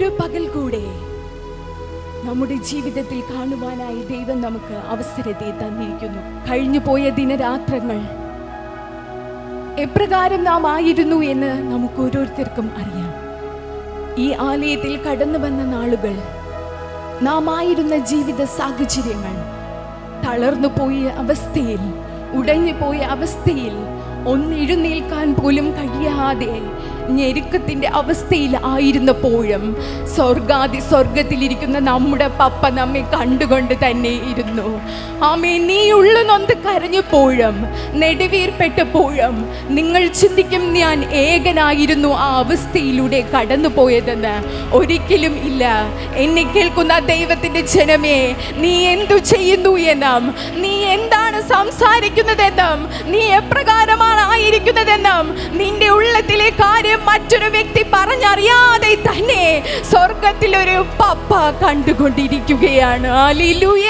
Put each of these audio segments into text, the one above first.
ഒരു പകൽ കൂടെ നമ്മുടെ ജീവിതത്തിൽ കാണുവാനായി ദൈവം നമുക്ക് അവസരത്തെ തന്നിരിക്കുന്നു. കഴിഞ്ഞു പോയ ദിനരാത്രങ്ങൾ എപ്രകാരം നാം ആയിരുന്നു എന്ന് നമുക്ക് ഓരോരുത്തർക്കും അറിയാം. ഈ ആലയത്തിൽ കടന്നു വന്ന നാളുകൾ, നാം ആയിരുന്ന ജീവിത സാഹചര്യങ്ങൾ, തളർന്നു പോയ അവസ്ഥയിൽ, ഉടഞ്ഞു പോയ അവസ്ഥയിൽ, ഒന്നെഴുന്നേൽക്കാൻ പോലും കഴിയാതെ ഞെരുക്കത്തിൻ്റെ അവസ്ഥയിൽ ആയിരുന്നപ്പോഴും സ്വർഗത്തിലിരിക്കുന്ന നമ്മുടെ പപ്പ നമ്മെ കണ്ടുകൊണ്ട് തന്നെ ഇരുന്നു. ആമേ, നീ ഉള്ളു നൊന്ത് കരഞ്ഞപ്പോഴും നെടുവീർപ്പെട്ടപ്പോഴും നിങ്ങൾ ചിന്തിക്കും ഞാൻ ഏകനായിരുന്നു ആ അവസ്ഥയിലൂടെ കടന്നു പോയതെന്ന്. ഒരിക്കലും ഇല്ല. എന്നെ കേൾക്കുന്ന ദൈവത്തിൻ്റെ ജനമേ, നീ എന്തു ചെയ്യുന്നു എന്നും നീ എന്താണ് സംസാരിക്കുന്നതെന്നും നീ എപ്രകാരമാണ് ആയിരിക്കുന്നതെന്നും നിന്റെ ഉള്ളത്തിലെ കാര്യം മറ്റൊരു വ്യക്തി പറഞ്ഞറിയാതെ തന്നെ സ്വർഗത്തിലൊരു പപ്പ കണ്ടുകൊണ്ടിരിക്കുകയാണ്. ഹല്ലേലൂയ.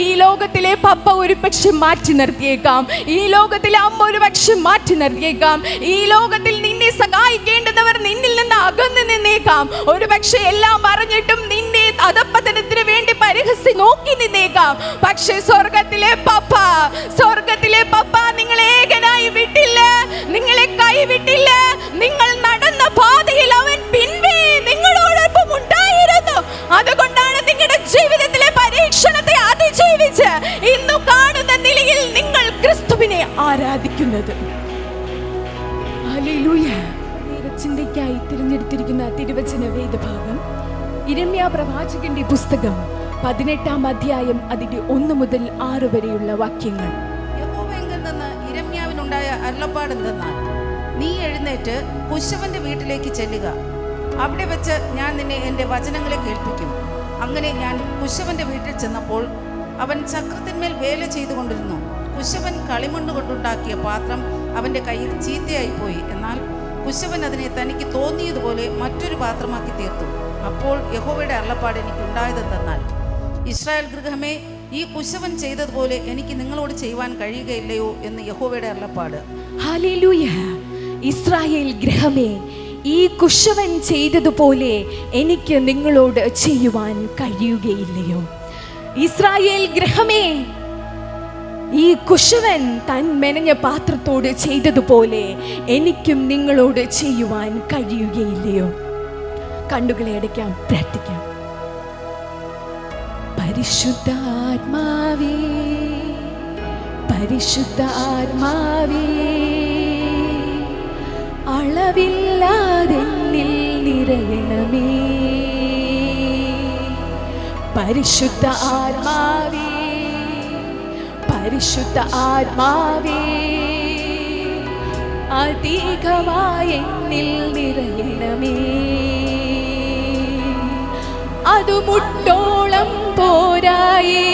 ഈ ലോകത്തിലെ പപ്പ ഒരു പക്ഷെ മാറ്റി നിർത്തിയേക്കാം, ഈ ലോകത്തിലെ അമ്മ ഒരു പക്ഷെ മാറ്റി നിർത്തിയേക്കാം, ഈ ലോകത്തിൽ നിന്നെ സഹായിക്കേണ്ടവർ നിന്നിൽ നിന്ന് അകന്നു നിന്നേക്കാം, ഒരു പക്ഷെ എല്ലാം അറിഞ്ഞിട്ടും നിന്നെ അധപ്പതനത്തിന് വേണ്ടി പരിഹസി നോക്കി നിന്നേക്കാം. പക്ഷെ സ്വർഗത്തിലെ പപ്പ നിങ്ങളെ ഏകനായി വിട്ടില്ല, നിങ്ങളെ കൈവിട്ടില്ല. നിങ്ങൾ നടന്ന പാതയിൽ അവൻ പിൻവേ നിങ്ങളോടൊപ്പം ഉണ്ടായിരുന്നു. അതുകൊണ്ടാണ് നിങ്ങളുടെ ജീവിതത്തിലെ പരീക്ഷണത്തെ അതിജീവിച്ച് ഇന്നു കാണുന്ന നിലയിൽ നിങ്ങൾ ക്രിസ്തുവിനെ ആരാധിക്കുന്നത്. ഹല്ലേലൂയ. ചിന്തയ്ക്കായി തിരഞ്ഞെടുത്തിരിക്കുന്ന തിരുവചന വേദഭാഗം യിരെമ്യാ പ്രവാചകന്റെ പുസ്തകം 18-ാം അധ്യായം അതിന്റെ 1 മുതൽ 6 വരെയുള്ള വാക്യങ്ങൾ. യഹോവയെങ്കിൽ നിന്ന് യിരെമ്യാവിനുണ്ടായ അരുളപ്പാടെന്തെന്നാൽ, നീ എഴുന്നേറ്റ് കുശവന്റെ വീട്ടിലേക്ക് ചെല്ലുക, അവിടെ വെച്ച് ഞാൻ നിന്നെ എൻ്റെ വചനങ്ങളെ കേൾപ്പിക്കും. അങ്ങനെ ഞാൻ കുശവന്റെ വീട്ടിൽ ചെന്നപ്പോൾ അവൻ ചക്രത്തിന്മേൽ വേല ചെയ്തുകൊണ്ടിരുന്നു. കുശവൻ കളിമണ്ണ് കൊണ്ടുണ്ടാക്കിയ പാത്രം അവൻ്റെ കയ്യിൽ ചീത്തയായിപ്പോയി. എന്നാൽ കുശവൻ അതിനെ തനിക്ക് തോന്നിയതുപോലെ മറ്റൊരു പാത്രമാക്കി തീർത്തു. അപ്പോൾ യഹോവയുടെ അരുളപ്പാട് എനിക്കുണ്ടായതെന്തെന്നാൽ, ഇസ്രായേൽ ഗൃഹമേ, ഈ കുശവൻ ചെയ്തതുപോലെ എനിക്ക് നിങ്ങളോട് ചെയ്യുവാൻ കഴിയുകയില്ലയോ എന്ന് യഹോവയുടെ അരുളപ്പാട്. ഹല്ലേലൂയ. ഇസ്രായേൽ ഗൃഹമേ, ഈ കുശവൻ ചെയ്തതുപോലെ എനിക്ക് നിങ്ങളോട് ചെയ്യുവാൻ കഴിയുകയില്ലയോ? ഇസ്രായേൽ ഗൃഹമേ, ഈ കുശവൻ താൻ മെനഞ്ഞ പാത്രത്തോട് ചെയ്തതുപോലെ എനിക്കും നിങ്ങളോട് ചെയ്യുവാൻ കഴിയുകയില്ലയോ? കണ്ണുകളെ അടയ്ക്കാം, പ്രാർത്ഥിക്കാം. പരിശുദ്ധാത്മാവേ, പരിശുദ്ധാത്മാവേ, അളവില്ലാതെന്നിൽ നിറയണമേ. പരിശുദ്ധ ആത്മാവേ, പരിശുദ്ധ ആത്മാവേ, അധികമായി എന്നിൽ നിറയണമേ. അത് മുട്ടോളം പോരായേ,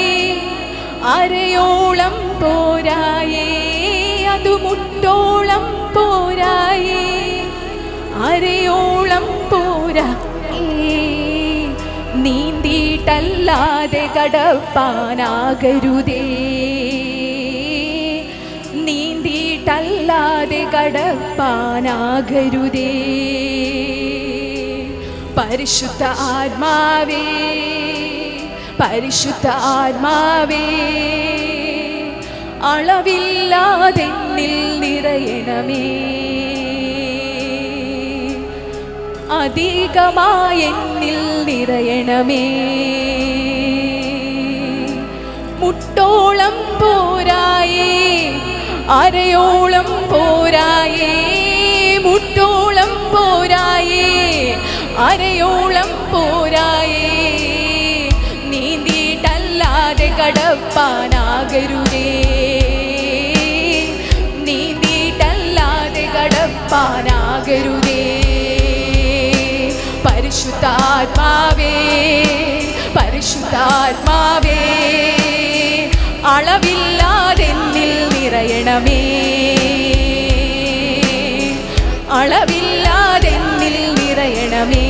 അരയോളം പോരായേ. അത് മുട്ടോളം പോരായേ, അരയോളം പോരായേ. നീന്തിയിട്ടല്ലാതെ കടപ്പാനാകരുതേ, നീന്തിയിട്ടല്ലാതെ കടപ്പാനാകരുതേ. പരിശുദ്ധ ആത്മാവേ, പരിശുദ്ധ ആത്മാവേ, അളവില്ലാതെന്നിൽ നിറയണമേ. അധികമായി എന്നിൽ നിറയണമേ. മുട്ടോളം പോരായേ, അരയോളം പോരായേ. മുട്ടോളം പോരായേ, അരയോളം പോരായേ. നീന്തിയിട്ടല്ലാതെ കടപ്പാനാകരുതേ, നീന്തിയിട്ടല്ലാതെ കടപ്പാനാകരുതേ. പരിശുദ്ധാത്മാവേ, പരിശുദ്ധാത്മാവേ, അളവില്ലാതെന്നിൽ നിറയണമേ. അളവില്ലാതെന്നിൽ നിറയണമേ.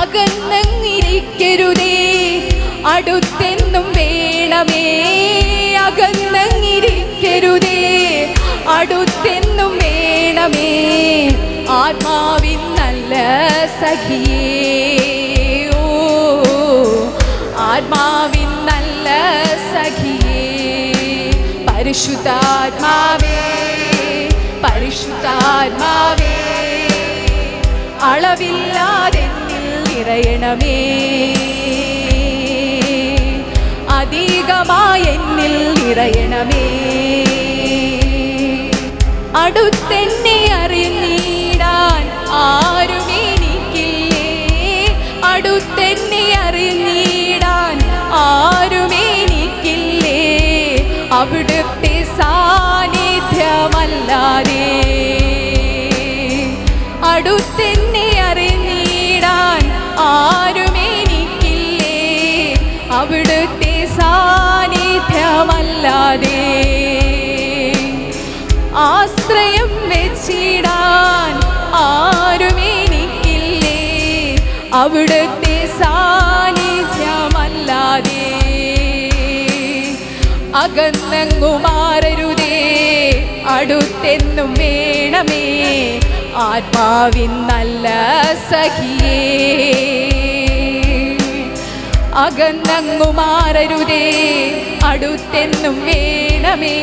അകന്നങ്ങിരിക്കരുതേ, അടുത്തെന്നും വേണമേ. അകന്നങ്ങിരിക്കരുതേ, അടുത്തെന്നും വേണമേ. ആത്മാവിൻ നല്ല സഖിയേ, ഓ ആത്മാവിൻ നല്ല സഖിയേ, പരിശുദ്ധാത്മാവേ, പരിശുദ്ധാത്മാവേ, അളവില്ലാതെ നിറയണമേ, അധികമായി എന്നിൽ നിറയണമേ. അടുത്തെന്നെ അറിഞ്ഞിടാൻ ആരും എനിക്കില്ലേ, അടുത്തെന്നെ അറിഞ്ഞിടാൻ ആരും എനിക്കില്ലേ, അവിടുത്തെ സാന്നിധ്യമല്ലാതെ. അടുത്തെന്നെ അറിഞ്ഞിടാൻ ആരും എനിക്കില്ലേ, അവിടുത്തെ സാന്നിധ്യമല്ലാതെ. ആശ്രയം വെച്ചിടാൻ ആരും എനിക്കില്ലേ, അവിടുത്തെ സാന്നിധ്യമല്ലാതെ. അകന്നങ്ങു മാറരുതേ, അടുത്തെന്നും വേണമേ, ആത്മാവിൻ നല്ല സഖിയേ. അകന്നങ്ങു മാറരുതേ, അടുത്തെന്നും വേണമേ,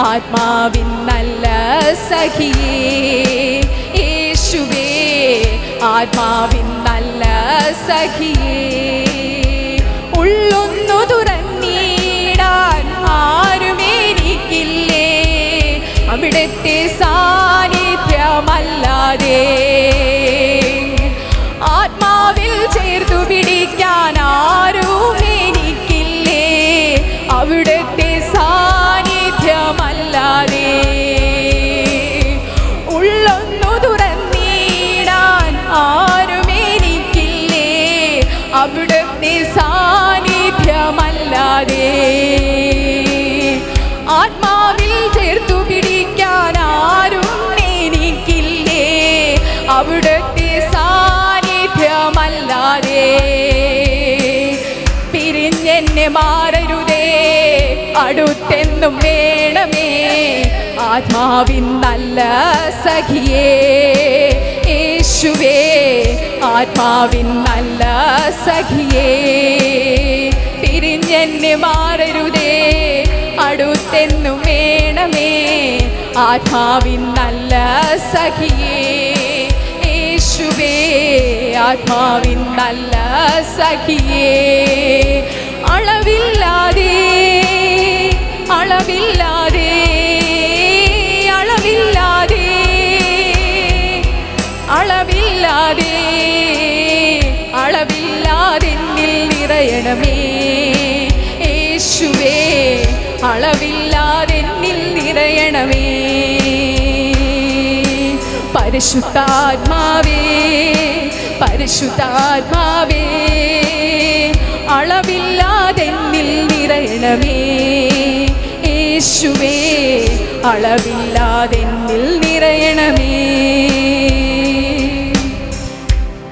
ആത്മാവിൻ നല്ല സഖിയേ. യേശുവേ, ആത്മാവിൻ നല്ല സഖിയേ. ഉള്ളൊന്നു തുറന്നിടാൻ ആരും എനിക്കില്ലേ, അവിടുത്തെ സാന്നിധ്യമല്ലാതെ. ആത്മാവിൽ ചേർത്തു പിടിക്കാൻ ആരും എനിക്കില്ലേ, അവിടുത്തെ സാന്നിധ്യമല്ലാതെ. ഉള്ളൊന്നു തുറന്നിടാൻ ആരും എനിക്കില്ലേ, അവിടുത്തെ സാന്നിധ്യമല്ലാതെ. ആത്മാവിൽ ചേർത്തു പിടിക്കാൻ ആരും എനിക്കില്ലേ, അവിടുത്തെ സാന്നിധ്യമല്ലാതെ. പിരിഞ്ഞെന്നെ മാറരുതേ, അടുത്തെന്നും വേണമേ, ആത്മാവിൻ നല്ല സഖിയേ. യേശുവേ, ആത്മാവിൻ നല്ല സഖിയേ. പിരിഞ്ഞെന്നെ മാറരുതേ, അടുത്തെന്നും വേണമേ, ആത്മാവിൻ നല്ല സഖിയേ. യേശുവേ, ആത്മാവിൻ നല്ല സഖിയേ. അളവില്ലാതെ, അളവില്ലാതെ, അളവില്ലാതെ, അളവില്ലാതെ, അളവില്ലാതെ എന്നിൽ നിറയണമേ, യേശുവേ, അളവില്ലാതെ എന്നിൽ നിറയണമേ. പരിശുദ്ധാത്മാവേ, പരിശുദ്ധാത്മാവേ, അളവില്ലാതെ എന്നിൽ നിറയണമേ, യേശുവേ, അളവില്ലാതെ എന്നിൽ നിറയണമേ.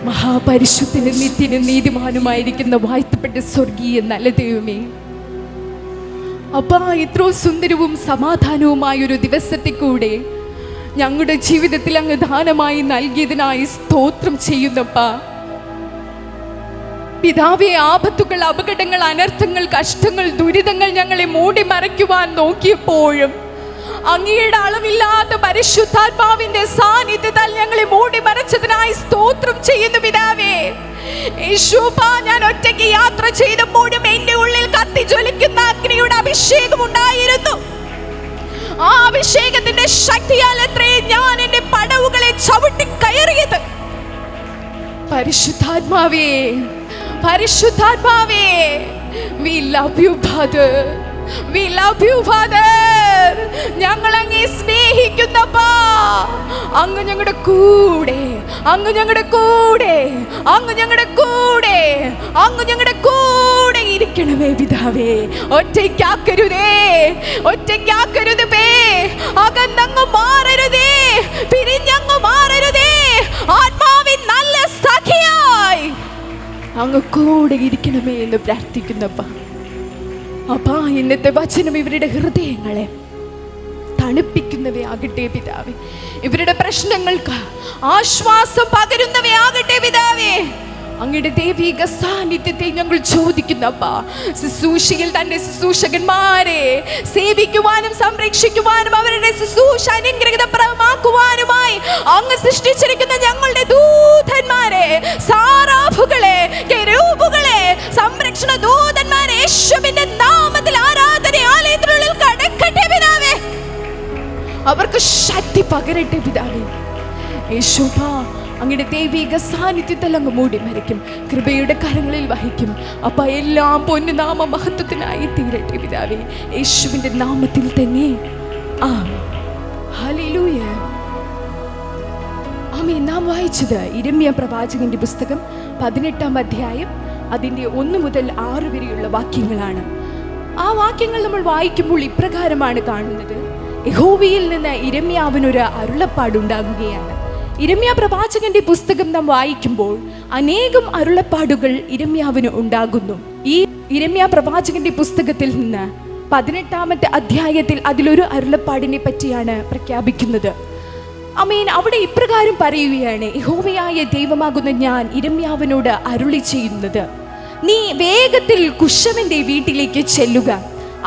മഹാപരിശുദ്ധനും നിത്യനും നീതിമാനുമായിരിക്കുന്ന വാഴ്ത്തപ്പെട്ട സ്വർഗീയ നല്ല ദൈവമേ, അപ്പാ, ഇത്രയും സുന്ദരവും സമാധാനവുമായൊരു ദിവസത്തെ കൂടെ ഞങ്ങളുടെ ജീവിതത്തിൽ അങ്ങ് ദാനമായി നൽകിയതിനായി സ്തോത്രം ചെയ്യുന്നപ്പാ. പിതാവേ, ആപത്തുകൾ, അപകടങ്ങൾ, അനർത്ഥങ്ങൾ, കഷ്ടങ്ങൾ, ദുരിതങ്ങൾ ഞങ്ങളെ മൂടി മറയ്ക്കുവാൻ നോക്കിയപ്പോഴും അങ്ങയുടെ അളവില്ലാത്ത പരിശുദ്ധാത്മാവിന്റെ സാന്നിധ്യത്താൽ ഞങ്ങളെ മൂടി മറച്ചതിനായി സ്തോത്രം ചെയ്യുന്നു പിതാവേ. യേശുപ്പാ, ഞാൻ ഒറ്റയ്ക്ക് യാത്ര ചെയ്തപ്പോഴും എന്റെ ഉള്ളിൽ കത്തിജ്വലിക്കുന്ന അഗ്നിയുടെ അഭിഷേകം ഉണ്ടായിരുന്നു. ആ അഭിഷേകത്തിന്റെ ശക്തിയാൽ എത്രയും ഞാൻ എന്റെ പടവുകളെ ചവിട്ടി കയറിയത്. പരിശുദ്ധാത്മാവേ, പരിശുദ്ധാത്മാവേ, we love you Father, we love you Father. ഞങ്ങൾ അങ്ങേ സ്നേഹിക്കുന്നപ്പാ. അങ്ങ് ഞങ്ങളുടെ കൂടെ, അങ്ങ് ഞങ്ങളുടെ കൂടെ, അങ്ങ് ഞങ്ങളുടെ കൂടെ, അങ്ങ് ഞങ്ങളുടെ കൂടെ ഇരിക്കണമേ പിതാവേ. ഒറ്റയ്ക്കാക്കരുതേ, ഒറ്റയ്ക്കാക്കരുതേ, അകന്നങ്ങ് മാറരുതേ, പിരിഞ്ഞങ്ങ് മാറരുതേ. ആത്മാവിൻ നല്ല സഖിയായി അങ്ങ് കൂടെ ഇരിക്കണമേ എന്ന് പ്രാർത്ഥിക്കുന്നപ്പാ. അപ്പാ, ഇന്നത്തെ വചനം ഇവരുടെ ഹൃദയങ്ങളെ തണുപ്പിക്കുന്നവയാകട്ടെ പിതാവേ. ഇവരുടെ പ്രശ്നങ്ങൾക്ക് ആശ്വാസം പകരുന്നവയാകട്ടെ പിതാവേ. അങ്ങയുടെ ദൈവിക സാന്നിധ്യത്തെ ഞങ്ങൾ ചോദിക്കുന്നപ്പ. ശുശ്രൂഷയിൽ തന്റെ ശുശ്രൂഷകന്മാരെ സേവിക്കുവാനും സംരക്ഷിക്കുവാനും അവരുടെ ശുശ്രൂഷ അനുഗ്രഹീതമാക്കുവാനുമായി അങ്ങ് സൃഷ്ടിച്ചിരിക്കുന്ന ഞങ്ങളുടെ ദൂതന്മാരെ, സാറാഫുകളെ, കെരൂബുകളെ, സംരക്ഷണ ദൂതന്മാരെ യേശുവിന്റെ നാമത്തിൽ ആരാധനാലയത്തിനുള്ളിൽ കടക്കട്ടെ പിതാവേ. അവർക്ക് ശക്തി പകരട്ടെ പിതാവേ. യേശുവാ, അങ്ങയുടെ ദൈവിക സാന്നിധ്യത്തിൽ അങ്ങ് മൂടി മരിക്കും, കൃപയുടെ കരങ്ങളിൽ വഹിക്കും. അപ്പ എല്ലാം പൊന്നുനാമ മഹത്വത്തിനായി തീരട്ടെ പിതാവേ, യേശുവിന്റെ നാമത്തിൽ തന്നെ ആമേൻ. ഹല്ലേലൂയ. ആമേൻ. നാം വായിച്ചത് യിരെമ്യാ പ്രവാചകന്റെ പുസ്തകം 18-ാം അധ്യായം അതിൻ്റെ 1 മുതൽ 6 വരെയുള്ള വാക്യങ്ങളാണ്. ആ വാക്യങ്ങൾ നമ്മൾ വായിക്കുമ്പോൾ ഇപ്രകാരമാണ് കാണുന്നത്. യഹോവയിൽ നിന്ന് യിരെമ്യാവിനൊരു അരുളപ്പാടുണ്ടാകുകയാണ്. യിരെമ്യാ പ്രവാചകന്റെ പുസ്തകം നാം വായിക്കുമ്പോൾ അനേകം അരുളപ്പാടുകൾ യിരെമ്യാവിന് ഉണ്ടാകുന്നു. ഈ യിരെമ്യാ പ്രവാചകന്റെ പുസ്തകത്തിൽ നിന്ന് 18-ാമത്തെ അധ്യായത്തിൽ അതിലൊരു അരുളപ്പാടിനെ പറ്റിയാണ് പ്രഖ്യാപിക്കുന്നത്. ആമേൻ. അവിടെ ഇപ്രകാരം പറയുകയാണ്, യഹോവയായ ദൈവമാകുന്ന ഞാൻ യിരെമ്യാവിനോട് അരുളി ചെയ്യുന്നത്, നീ വേഗത്തിൽ കുശവന്റെ വീട്ടിലേക്ക് ചെല്ലുക.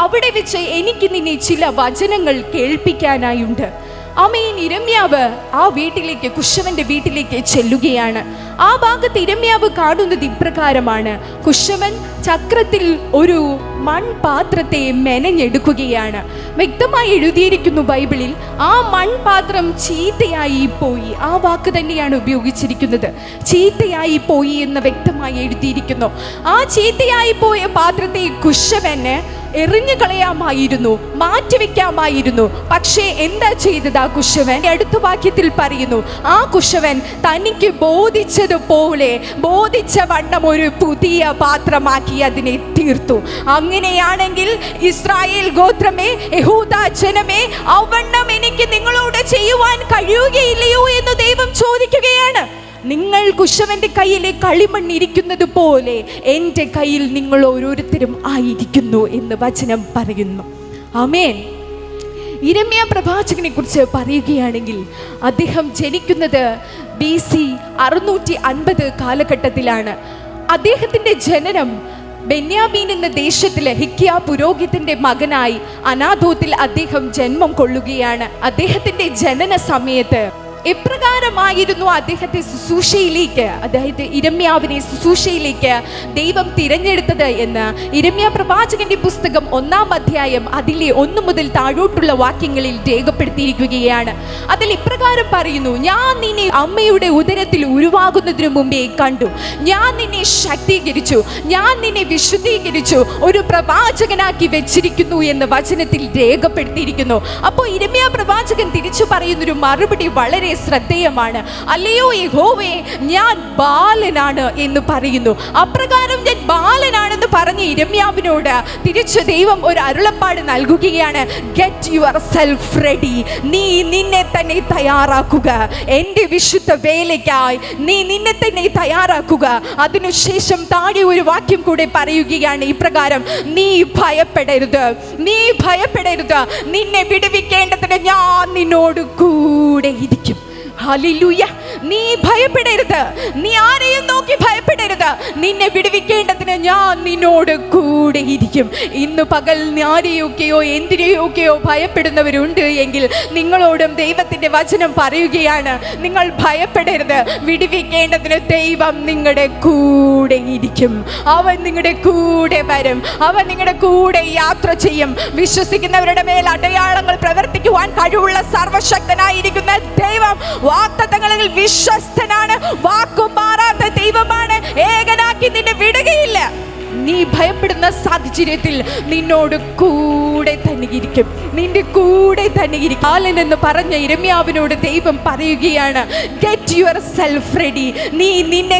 അവിടെ വെച്ച് എനിക്ക് നിന്നെ ചില വചനങ്ങൾ കേൾപ്പിക്കാനായുണ്ട്. ആമേൻ. യിരെമ്യാവ് ആ വീട്ടിലേക്ക്, കുശവന്റെ വീട്ടിലേക്ക് ചെല്ലുകയാണ്. ആ ഭാഗത്ത് യിരെമ്യാവ് കാണുന്നത് ഇപ്രകാരമാണ്. കുശവൻ ചക്രത്തിൽ ഒരു മൺപാത്രത്തെ മെനഞ്ഞെടുക്കുകയാണ്. വ്യക്തമായി എഴുതിയിരിക്കുന്നു ബൈബിളിൽ, ആ മൺപാത്രം ചീത്തയായി പോയി. ആ വാക്ക് തന്നെയാണ് ഉപയോഗിച്ചിരിക്കുന്നത്, ചീത്തയായി പോയി എന്ന് വ്യക്തമായി എഴുതിയിരിക്കുന്നു. ആ ചീത്തയായി പോയ പാത്രത്തെ കുശവന് എറിഞ്ഞു കളയാമായിരുന്നു, മാറ്റിവെക്കാമായിരുന്നു. പക്ഷേ എന്താ ചെയ്തത് ആ കുശവൻ? അടുത്ത വാക്യത്തിൽ പറയുന്നു, ആ കുശവൻ തനിക്ക് ബോധിച്ചതുപോലെ ബോധിച്ച വണ്ണം ഒരു പുതിയ പാത്രമാക്കി അതിനെ തീർത്തു. അങ്ങനെയാണെങ്കിൽ ഇസ്രായേൽ ഗോത്രമേ, യഹൂദ ജനമേ, അവണ്ണം എനിക്ക് നിങ്ങളോട് ചെയ്യുവാൻ കഴിയുകയില്ലയോ എന്ന് ദൈവം ചോദിക്കുകയാണ്. നിങ്ങൾ കുശവന്റെ കയ്യിലെ കളിമണ്ണിരിക്കുന്നത് പോലെ എൻ്റെ കയ്യിൽ നിങ്ങൾ ഓരോരുത്തരും ആയിരിക്കുന്നു എന്ന് വചനം പറയുന്നു. ആമേൻ. യിരെമ്യാ പ്രവാചകനെ കുറിച്ച് പറയുകയാണെങ്കിൽ അദ്ദേഹം ജനിക്കുന്നത് BC 650 കാലഘട്ടത്തിലാണ്. അദ്ദേഹത്തിൻ്റെ ജനനം ബെന്യാമീൻ എന്ന ദേശത്തിലെ ഹിക്കിയ പുരോഹിതന്റെ മകനായി അനാഥോത്തിൽ അദ്ദേഹം ജന്മം കൊള്ളുകയാണ്. അദ്ദേഹത്തിൻ്റെ ജനന സമയത്ത് എപ്രകാരമായിരുന്നു അദ്ദേഹത്തെ ശുശ്രൂഷയിലേക്ക്, അതായത് യിരെമ്യാവിനെ ശുശ്രൂഷയിലേക്ക് ദൈവം തിരഞ്ഞെടുത്തത് എന്ന് യിരെമ്യാ പ്രവാചകന്റെ പുസ്തകം 1-ാം അധ്യായം അതിലെ 1 മുതൽ താഴോട്ടുള്ള വാക്യങ്ങളിൽ രേഖപ്പെടുത്തിയിരിക്കുകയാണ്. അതിൽ ഇപ്രകാരം പറയുന്നു, ഞാൻ നിന്നെ അമ്മയുടെ ഉദരത്തിൽ ഉരുവാകുന്നതിനു മുമ്പേ കണ്ടു, ഞാൻ നിന്നെ ശക്തീകരിച്ചു, ഞാൻ നിന്നെ വിശുദ്ധീകരിച്ചു, ഒരു പ്രവാചകനാക്കി വെച്ചിരിക്കുന്നു എന്ന് വചനത്തിൽ രേഖപ്പെടുത്തിയിരിക്കുന്നു. അപ്പോൾ യിരെമ്യാ പ്രവാചകൻ തിരിച്ചു പറയുന്നൊരു മറുപടി വളരെ ശ്രദ്ധേയമാണ്. അല്ലയോ യഹോവേ, ഞാൻ ബാലനാണ് എന്ന് പറയുന്നു. അപ്രകാരം ഞാൻ ബാലനാണെന്ന് പറഞ്ഞ് യിരെമ്യാവിനോട് തിരിച്ച് ദൈവം ഒരു അരുളപ്പാട് നൽകുകയാണ്. Get your self ready. നീ നിന്നെ തന്നെ തയ്യാറാക്കുക, എൻ്റെ വിശുദ്ധ വേലയ്ക്കായി നീ നിന്നെ തന്നെ തയ്യാറാക്കുക. അതിനുശേഷം താഴെ ഒരു വാക്യം കൂടെ പറയുകയാണ് ഇപ്രകാരം, നീ ഭയപ്പെടരുത്, നീ ഭയപ്പെടരുത്, നിന്നെ വിടുവിക്കേണ്ടതിന് ഞാൻ നിന്നോട് കൂടെ ഇരിക്കും. ഹല്ലേലൂയ. നീ ഭയപ്പെടരുത്, നീ ആരെയും നോക്കി ഭയപ്പെടരുത്, നിന്നെ വിടുവിക്കേണ്ടതിന് ഞാൻ നിന്നോട് കൂടെ ഇരിക്കും. ഇന്ന് പകൽ ആരെയൊക്കെയോ എന്തിനെയൊക്കെയോ ഭയപ്പെടുന്നവരുണ്ട് എങ്കിൽ നിങ്ങളോടും ദൈവത്തിൻ്റെ വചനം പറയുകയാണ്, നിങ്ങൾ ഭയപ്പെടരുത്, വിടുവിക്കേണ്ടതിന് ദൈവം നിങ്ങളുടെ കൂടെ ഇരിക്കും. അവൻ നിങ്ങളുടെ കൂടെ വരും, അവൻ നിങ്ങളുടെ കൂടെ യാത്ര ചെയ്യും. വിശ്വസിക്കുന്നവരുടെ മേൽ അടയാളങ്ങൾ പ്രവർത്തിക്കുവാൻ കഴിവുള്ള സർവശക്തനായിരിക്കുന്ന ദൈവം വാഗ്ദത്തങ്ങളിൽ വിശ്വസ്തനാണ്, വാക്കു മാറാത്ത ദൈവമാണ്. ഏകനാക്കി നിന്നെ വിടുകയില്ല. നീ ഭയപ്പെടുന്ന സാഹചര്യത്തിൽ നിന്നോട് കൂടെ തന്നെ ഇരിക്കും, നിന്റെ കൂടെ തന്നെ ഇരിക്കും. ബാലൻ എന്ന് പറഞ്ഞ യിരെമ്യാവിനോട് ദൈവം പറയുകയാണ്, ഗെറ്റ് യുവർ സെൽഫ് റെഡി. നീ നിന്നെ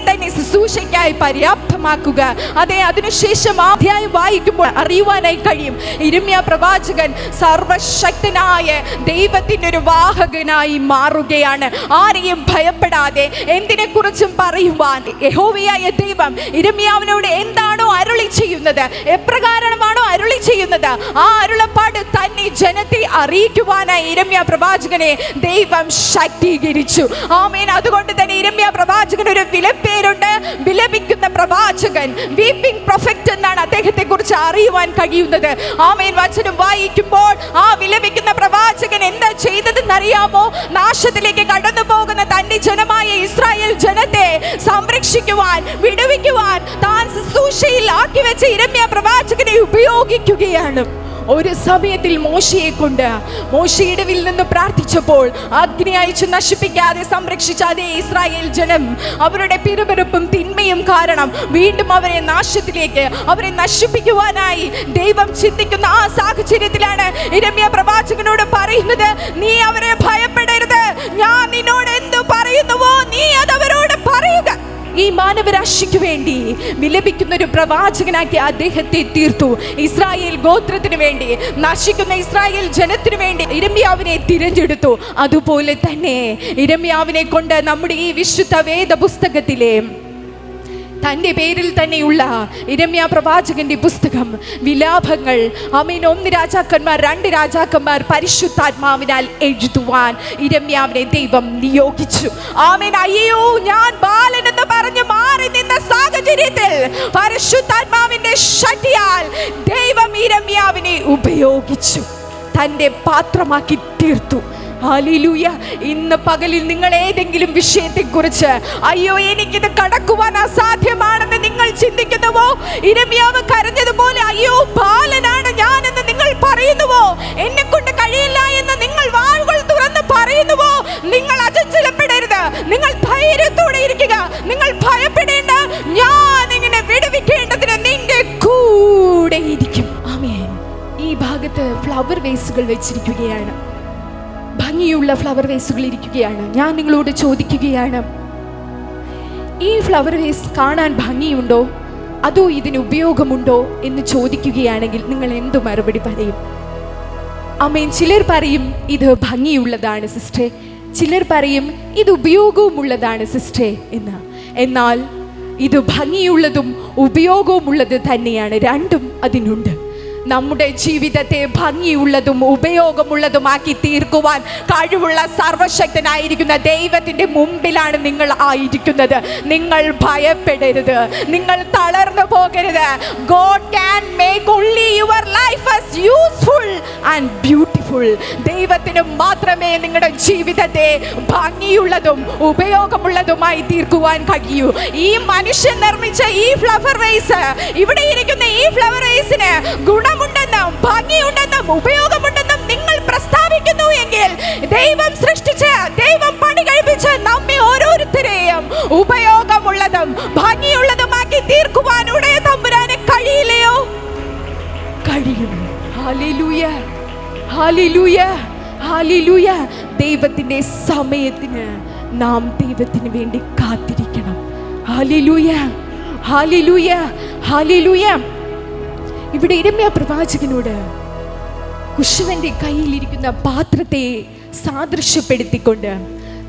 തന്നെ ശുശ്രൂഷയ്ക്കായി പര്യാപ്തമാക്കുക. അതെ, അതിനുശേഷം ആ അധ്യായം വായിക്കുമ്പോൾ അറിയുവാനായി കഴിയും, യിരെമ്യാ പ്രവാചകൻ സർവശക്തനായ ദൈവത്തിൻ്റെ ഒരു വാഹകനായി മാറുകയാണ്. ആരെയും ഭയപ്പെടാതെ എന്തിനെ കുറിച്ചും പറയുവാൻ യഹോവയായ ദൈവം യിരെമ്യാവിനോട് എന്താണോ അരുളി ചെയ്യുന്നത്, എപ്രകാരമാണോ അരുളി ചെയ്യുന്നത്, ആ അരുളപ്പാട് തന്നെ ഈ ജനത്തെ അറിയിക്കുവാനായി യിരെമ്യാ പ്രവാചകനെ ദൈവം ശക്തീകരിച്ചു. ആമേൻ. അതുകൊണ്ട് തന്നെ യിരെമ്യാ പ്രവാചകന് ഒരു വിലപ്പേരുണ്ട്, വിലപിക്കുന്ന പ്രവാചകൻ. വീപ്പിംഗ് പ്രൊഫറ്റ് എന്നാണ് അദ്ദേഹത്തെ കുറിച്ച് അറിയുവാൻ കഴിയുന്നത്. ആമേൻ. വചനം വായിക്കുമ്പോൾ ആ വിലപിക്കുന്ന പ്രവാചകൻ എന്താ ചെയ്തതെന്നറിയാമോ? നാശത്തിലേക്ക് കടന്നു പോകുന്ന തന്റെ ജനമായ ഇസ്രായേൽ ജനത്തെ സംരക്ഷിക്കുവാൻ, വിടുവിക്കുവാൻ താൻ ശുശ്രൂഷയിൽ ആക്കി വെച്ച യിരെമ്യാ പ്രവാചകനെ ഉപയോഗിക്കുകയാണ്. ഒരു സമയത്തിൽ മോശയെ കൊണ്ട് മോശയിടവിൽ നിന്ന് പ്രാർത്ഥിച്ചപ്പോൾ അഗ്നി അയച്ച് നശിപ്പിക്കാതെ സംരക്ഷിച്ച അതേ ഇസ്രായേൽ ജനം അവരുടെ പിറുപിറുപ്പും തിന്മയും കാരണം വീണ്ടും അവരെ നാശത്തിലേക്ക്, അവരെ നശിപ്പിക്കുവാനായി ദൈവം ചിന്തിക്കുന്ന ആ സാഹചര്യത്തിലാണ് യിരെമ്യാ പ്രവാചകനോട് പറയുന്നത്, നീ അവരെ ഭയപ്പെടരുത്, ഞാൻ നിന്നോട് എന്തു പറയുന്നുവോ നീ അത് അവരോട് പറയുക. ഈ മാനവരാശിക്ക് വേണ്ടി വിലപിക്കുന്ന ഒരു പ്രവാചകനാക്കി അദ്ദേഹത്തെ തീർത്തു. ഇസ്രായേൽ ഗോത്രത്തിന് വേണ്ടി, നശിക്കുന്ന ഇസ്രായേൽ ജനത്തിനു വേണ്ടി യിരെമ്യാവിനെ തിരഞ്ഞെടുത്തു. അതുപോലെ തന്നെ യിരെമ്യാവിനെ കൊണ്ട് നമ്മുടെ ഈ വിശുദ്ധ വേദ പുസ്തകത്തിലെ തൻ്റെ പേരിൽ തന്നെയുള്ള യിരെമ്യാ പ്രവാചകന്റെ പുസ്തകം വിലാപങ്ങൾ, ആമേൻ, 1 രാജാക്കന്മാർ 2 രാജാക്കന്മാർ പരിശുദ്ധാത്മാവിനാൽ എഴുതുവാൻ യിരെമ്യാവിനെ ദൈവം നിയോഗിച്ചു. ആമേൻ. അയ്യോ, ഞാൻ ബാലനെന്ന് പറഞ്ഞ് മാറി നിന്ന സാഹചര്യത്തിൽ പരിശുദ്ധാത്മാവിന്റെ ശക്തിയാൽ ദൈവം യിരെമ്യാവിനെ ഉപയോഗിച്ചു, തൻ്റെ പാത്രമാക്കി തീർത്തു. ഹല്ലേലൂയ. ഇന്ന് പകലിൽ നിങ്ങൾ ഏതെങ്കിലും വിഷയത്തെക്കുറിച്ച് അയ്യോ എനിക്കിത് കടക്കുവാൻ അസാധ്യമാണെന്ന് നിങ്ങൾ ചിന്തിക്കുന്നുവോ? യിരെമ്യാവ് കരഞ്ഞതുപോലെ അയ്യോ ബാലനാണ് ഞാനെന്ന് നിങ്ങൾ പറയുന്നുവോ? എന്നെ കൊണ്ട് കഴിയില്ല എന്ന് നിങ്ങൾ വായുകൾ തുറന്ന് പറയുന്നുവോ? നിങ്ങൾ അചഞ്ചലപ്പെടരുത്, നിങ്ങൾ ധൈര്യത്തോടെ ഇരിക്കുക, നിങ്ങൾ ഭയപ്പെടേണ്ട. ഞാൻ ഇങ്ങനെ വിടുവിക്കേണ്ടതിന് നിന്റെ കൂടെ ഇരിക്കും. ആമേൻ. ഈ ഭാഗത്ത് ഫ്ലവർ വേസുകൾ വെച്ചിരിക്കുകയാണ്, ഭംഗിയുള്ള ഫ്ലവർ വേസുകൾ ഇരിക്കുകയാണ്. ഞാൻ നിങ്ങളോട് ചോദിക്കുകയാണ്, ഈ ഫ്ലവർ വേസ് കാണാൻ ഭംഗിയുണ്ടോ അതോ ഇതിന് ഉപയോഗമുണ്ടോ എന്ന് ചോദിക്കുകയാണെങ്കിൽ നിങ്ങൾ എന്തു മറുപടി പറയും? ആമേൻ. ചിലർ പറയും ഇത് ഭംഗിയുള്ളതാണ് സിസ്റ്ററെ, ചിലർ പറയും ഇത് ഉപയോഗവുമുള്ളതാണ് സിസ്റ്ററെ എന്ന്. എന്നാൽ ഇത് ഭംഗിയുള്ളതും ഉപയോഗവുമുള്ളത് തന്നെയാണ്, രണ്ടും അതിനുണ്ട്. നമ്മുടെ ജീവിതത്തെ ഭംഗിയുള്ളതും ഉപയോഗമുള്ളതുമാക്കി തീർക്കുവാൻ കഴിവുള്ള സർവശക്തനായിരിക്കുന്ന ദൈവത്തിൻ്റെ മുമ്പിലാണ് നിങ്ങൾ ആയിരിക്കുന്നത്. നിങ്ങൾ ഭയപ്പെടരുത്, നിങ്ങൾ തളർന്നു പോകരുത്. God can make only your life as useful and beautiful. ദൈവത്തിന് മാത്രമേ നിങ്ങളുടെ ജീവിതത്തെ ഭംഗിയുള്ളതും ഉപയോഗമുള്ളതുമായി തീർക്കുവാൻ കഴിയൂ. ഈ മനുഷ്യൻ നിർമ്മിച്ച ഈ ഫ്ലവർ വേസ്, ഇവിടെ ഇരിക്കുന്ന ഈ ഫ്ലവർ വേസിന് ഗുണമുണ്ടെന്നും ഭംഗിയുണ്ടെന്നും ഉപയോഗമുണ്ടെന്നും നിങ്ങൾ പ്രസ്താവിക്കുന്നു എങ്കിൽ ദൈവം സൃഷ്ടിച്ച്, ദൈവം പണി കഴിപ്പിച്ച് നമ്മെ ഓരോരുത്തരെയും ഉപയോഗമുള്ളതും ഭംഗിയുള്ളതുമാക്കി തീർക്കുവാൻ ഉടയ തമ്പുരാന് കഴിയില്ലയോ? കഴിയും. ഹല്ലേലൂയ, ഹല്ലേലൂയ, ഹല്ലേലൂയ. ദൈവത്തിന്റെ സമയത്തിന് നാം ദൈവത്തിന് വേണ്ടി കാത്തിരിക്കണം. ഹല്ലേലൂയ, ഹല്ലേലൂയ, ഹല്ലേലൂയ. ഇവിടെ യിരെമ്യാ പ്രവാചകനോട് കുശവന്റെ കയ്യിലിരിക്കുന്ന പാത്രത്തെ സാദൃശ്യപ്പെടുത്തിക്കൊണ്ട്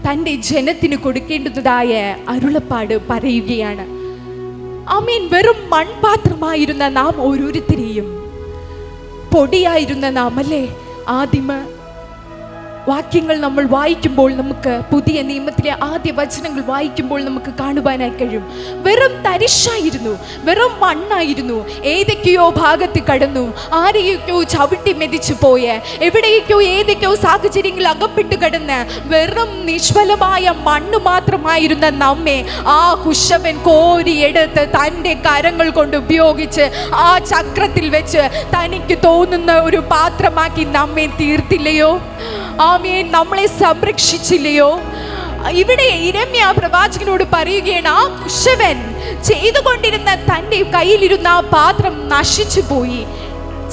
തൻ്റെ ജനത്തിന് കൊടുക്കേണ്ടതായ അരുളപ്പാട് പറയുകയാണ്. ആമേൻ. വെറും മൺപാത്രമായിരുന്ന നാം ഓരോരുത്തരെയും, പൊടിയായിരുന്ന നാം അല്ലേ, ആദിമ വാക്യങ്ങൾ നമ്മൾ വായിക്കുമ്പോൾ, നമുക്ക് പുതിയ നിയമത്തിലെ ആദ്യ വചനങ്ങൾ വായിക്കുമ്പോൾ നമുക്ക് കാണുവാനായി കഴിയും. വെറും തരിശായിരുന്നു, വെറും മണ്ണായിരുന്നു. ഏതൊക്കെയോ ഭാഗത്ത് കടന്നു, ആരെയൊക്കെയോ ചവിട്ടി മെതിച്ചു പോയ, എവിടെയൊക്കെയോ ഏതൊക്കെയോ സാഹചര്യങ്ങളിൽ അകപ്പെട്ട് കിടന്ന് വെറും നിഷ്ഫലമായ മണ്ണ് മാത്രമായിരുന്ന നമ്മെ ആ കുശവൻ കോരിയെടുത്ത് തൻ്റെ കരങ്ങൾ കൊണ്ട് ഉപയോഗിച്ച് ആ ചക്രത്തിൽ വെച്ച് തനിക്ക് തോന്നുന്ന ഒരു പാത്രമാക്കി നമ്മെ തീർത്തില്ലയോ? ആമേൻ. നമ്മളെ സംരക്ഷിച്ചില്ലയോ? ഇവിടെ യിരെമ്യാ പ്രവാചകനോട് പറയുകയാണ്, ആ കുശവൻ ചെയ്തുകൊണ്ടിരുന്ന തൻ്റെ കയ്യിലിരുന്ന ആ പാത്രം നശിച്ചു പോയി,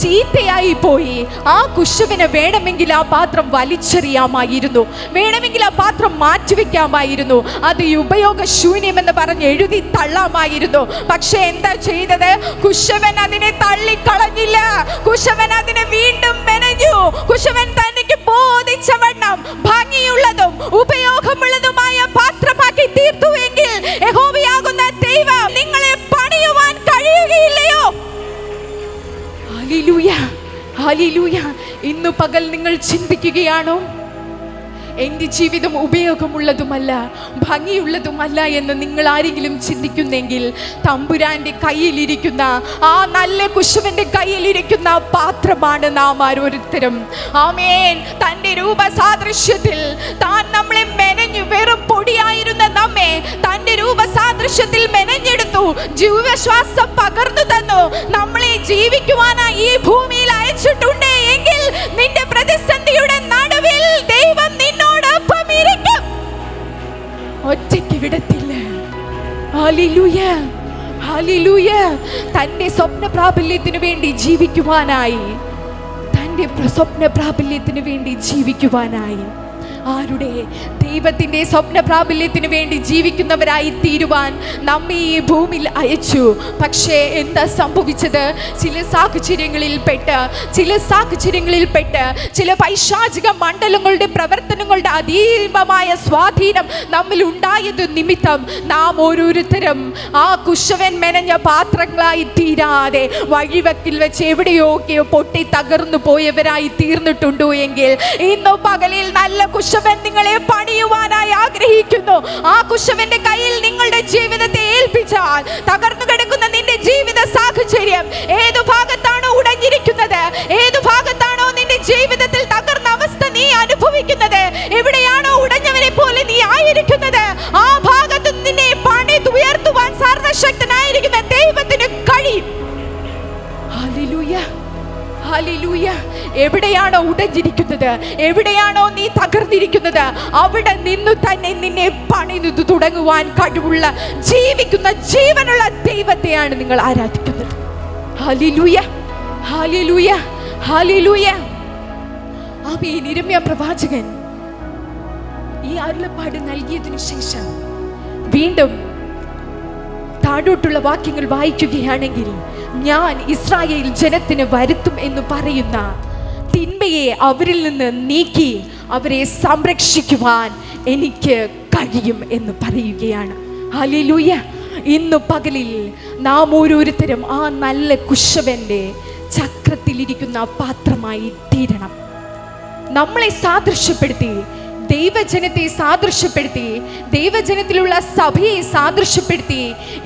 ചീത്തയായി പോയി. ആ കുശവന് വേണമെങ്കിൽ ആ പാത്രം വലിച്ചെറിയാമായിരുന്നു, വേണമെങ്കിൽ ആ പാത്രം മാറ്റിവെക്കാമായിരുന്നു, അത് ഉപയോഗശൂന്യമെന്ന് പറഞ്ഞ് എഴുതി തള്ളാമായിരുന്നു. പക്ഷെ എന്താ ചെയ്തത്? കുശവൻ അതിനെ തള്ളിക്കളഞ്ഞില്ല, കുശവൻ അതിനെ വീണ്ടും മെനഞ്ഞു. കുശവൻ തനിക്ക് ബോധിച്ചവണ്ണം ഭംഗിയുള്ളതും ഉപയോഗമുള്ളതുമായ പാത്രമാക്കി തീർത്തുവെങ്കിൽ യഹോവയാകുന്ന ദൈവം നിങ്ങളെ പണിയുവാൻ കഴിയുകയില്ലയോ? Hallelujah, hallelujah. ഇന്നു പകൽ നിങ്ങൾ ചിന്തിക്കുകയാണോ, എൻ്റെ ജീവിതം ഉപയോഗമുള്ളതുമല്ല, ഭംഗിയുള്ളതുമല്ല എന്ന് നിങ്ങൾ ആരെങ്കിലും ചിന്തിക്കുന്നെങ്കിൽ, തമ്പുരാന്റെ കയ്യിലിരിക്കുന്ന ആ നല്ല കുശവന്റെ കയ്യിലിരിക്കുന്ന പാത്രമാണ് നാം ഓരോരുത്തരും. ആമേൻ. തൻ്റെ രൂപസാദൃശ്യത്തിൽ താൻ നമ്മളെ മെനഞ്ഞു, വെറും പൊടിയായിരുന്ന നമ്മെ തൻ്റെ രൂപസാദൃശ്യത്തിൽ മെനഞ്ഞെടുത്തു, ജീവശ്വാസം പകർന്നു തന്നു, നമ്മളെ ജീവിക്കുവാനായി ഈ ഭൂമിയിൽ അയച്ചിട്ടുണ്ട് എങ്കിൽ നിന്റെ പ്രതിസന്ധിയുടെ നടുവിൽ ദൈവം നിന്നോടൊപ്പം ഇരിക്കും, ഒറ്റയ്ക്ക് വിടത്തില്ല. Hallelujah, hallelujah. തന്റെ സ്വപ്ന പ്രാബല്യത്തിന് വേണ്ടി ജീവിക്കുവാനായി, തന്റെ സ്വപ്ന പ്രാബല്യത്തിന് വേണ്ടി ജീവിക്കുവാനായി, ആരുടെ ദൈവത്തിൻ്റെ സ്വപ്ന പ്രാബല്യത്തിന് വേണ്ടി ജീവിക്കുന്നവരായി തീരുവാൻ നമ്മെ ഈ ഭൂമിയിൽ അയച്ചു. പക്ഷേ എന്താ സംഭവിച്ചത്? ചില സാഹചര്യങ്ങളിൽപ്പെട്ട് ചില പൈശാചിക മണ്ഡലങ്ങളുടെ പ്രവർത്തനങ്ങളുടെ അതീവമായ സ്വാധീനം നമ്മിൽ ഉണ്ടായത് നിമിത്തം നാം ഓരോരുത്തരും ആ കുശവൻ മെനഞ്ഞ പാത്രങ്ങളായി തീരാതെ വഴിവക്കിൽ വെച്ച് എവിടെയൊക്കെയോ പൊട്ടി തകർന്നു പോയവരായി തീർന്നിട്ടുണ്ടോ എങ്കിൽ ഇന്നു പകലിൽ നല്ല കുശവൻ നിങ്ങളെ പണിയുവാനായി ആഗ്രഹിക്കുന്നു. ആ കുശവന്റെ കയ്യിൽ നിങ്ങളുടെ ജീവിതത്തെ ഏൽപ്പിച്ചാൽ തകർന്നു കിടക്കുന്ന നിന്റെ ജീവിത സാഹചര്യം ഏതു ഭാഗത്താണോ ഉടഞ്ഞിരിക്കുന്നത്, ഏതു ഭാഗത്താണോ നിന്റെ ജീവിതത്തിൽ തകർന്ന അവസ്ഥ നീ അനുഭവിക്കുന്നത്, എവിടെയാണോ ഉടഞ്ഞവനെ പോലെ നീ ആയിരിക്കുന്നത്, ആ ഭാഗത്ത് നിന്നെ പണിതുയർത്തുവാൻ സർവശക്തനായിരിക്കുന്ന ദൈവത്തിന് കഴിയും. Hallelujah, hallelujah. എവിടെയാണോ ഉടഞ്ഞിരിക്കുന്നത്, എവിടെയാണോ നീ തകർന്നിരിക്കുന്നത്, അവിടെ നിന്നു തന്നെ നിന്നെ പണിതു തുടങ്ങുവാൻ കഴിവുള്ള ജീവിക്കുന്ന ജീവനുള്ള ദൈവത്തെയാണ് നിങ്ങൾ ആരാധിക്കുന്നത്. ഹല്ലേലൂയ, ഹല്ലേലൂയ, ഹല്ലേലൂയ. ആമേൻ. യിരെമ്യാ പ്രവാചകൻ ഈ അരുളപ്പാട് നൽകിയതിനു ശേഷം വീണ്ടും താഴോട്ടുള്ള വാക്യങ്ങൾ വായിക്കുകയാണെങ്കിൽ, ഞാൻ ഇസ്രായേൽ ജനത്തിന് വരുത്തും എന്ന് പറയുന്ന തിന്മയെ അവരിൽ നിന്ന് നീക്കി അവരെ സംരക്ഷിക്കുവാൻ എനിക്ക് കഴിയും എന്ന് പറയുകയാണ്. ഹല്ലേലൂയ. ഇന്നു പകലിൽ നാം ഓരോരുത്തരും ആ നല്ല കുശവന്റെ ചക്രത്തിലിരിക്കുന്ന പാത്രമായി തീരണം. നമ്മളെ സാദൃശ്യപ്പെടുത്തി, ദൈവജനത്തെ സാദൃശ്യപ്പെടുത്തി, ദൈവജനത്തിലുള്ള സഭയെ സാദൃശ്യപ്പെടുത്തി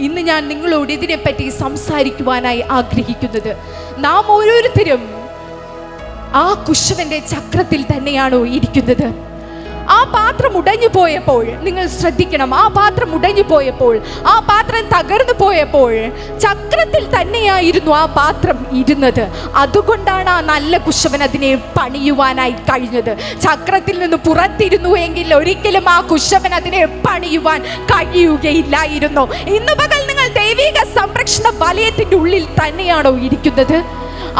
ഇന്ന് ഞാൻ നിങ്ങളോട് ഇതിനെപ്പറ്റി സംസാരിക്കുവാനായി ആഗ്രഹിക്കുന്നത്, നാം ഓരോരുത്തരും ആ കുശവന്റെ ചക്രത്തിൽ തന്നെയാണോ ഇരിക്കുന്നത്? ആ പാത്രം ഉടഞ്ഞു പോയപ്പോൾ നിങ്ങൾ ശ്രദ്ധിക്കണം, ആ പാത്രം ഉടഞ്ഞു പോയപ്പോൾ, ആ പാത്രം തകർന്നു പോയപ്പോൾ ചക്രത്തിൽ തന്നെയായിരുന്നു ആ പാത്രം ഇരുന്നത്. അതുകൊണ്ടാണ് ആ നല്ല കുശവൻ അതിനെ പണിയുവാനായി കഴിഞ്ഞത്. ചക്രത്തിൽ നിന്ന് പുറത്തിരുന്നു എങ്കിൽ ഒരിക്കലും ആ കുശവൻ അതിനെ പണിയുവാൻ കഴിയുകയില്ലായിരുന്നു. ഇന്ന് പകൽ നിങ്ങൾ ദൈവിക സംരക്ഷണ വലയത്തിൻ്റെ ഉള്ളിൽ തന്നെയാണോ ഇരിക്കുന്നത്?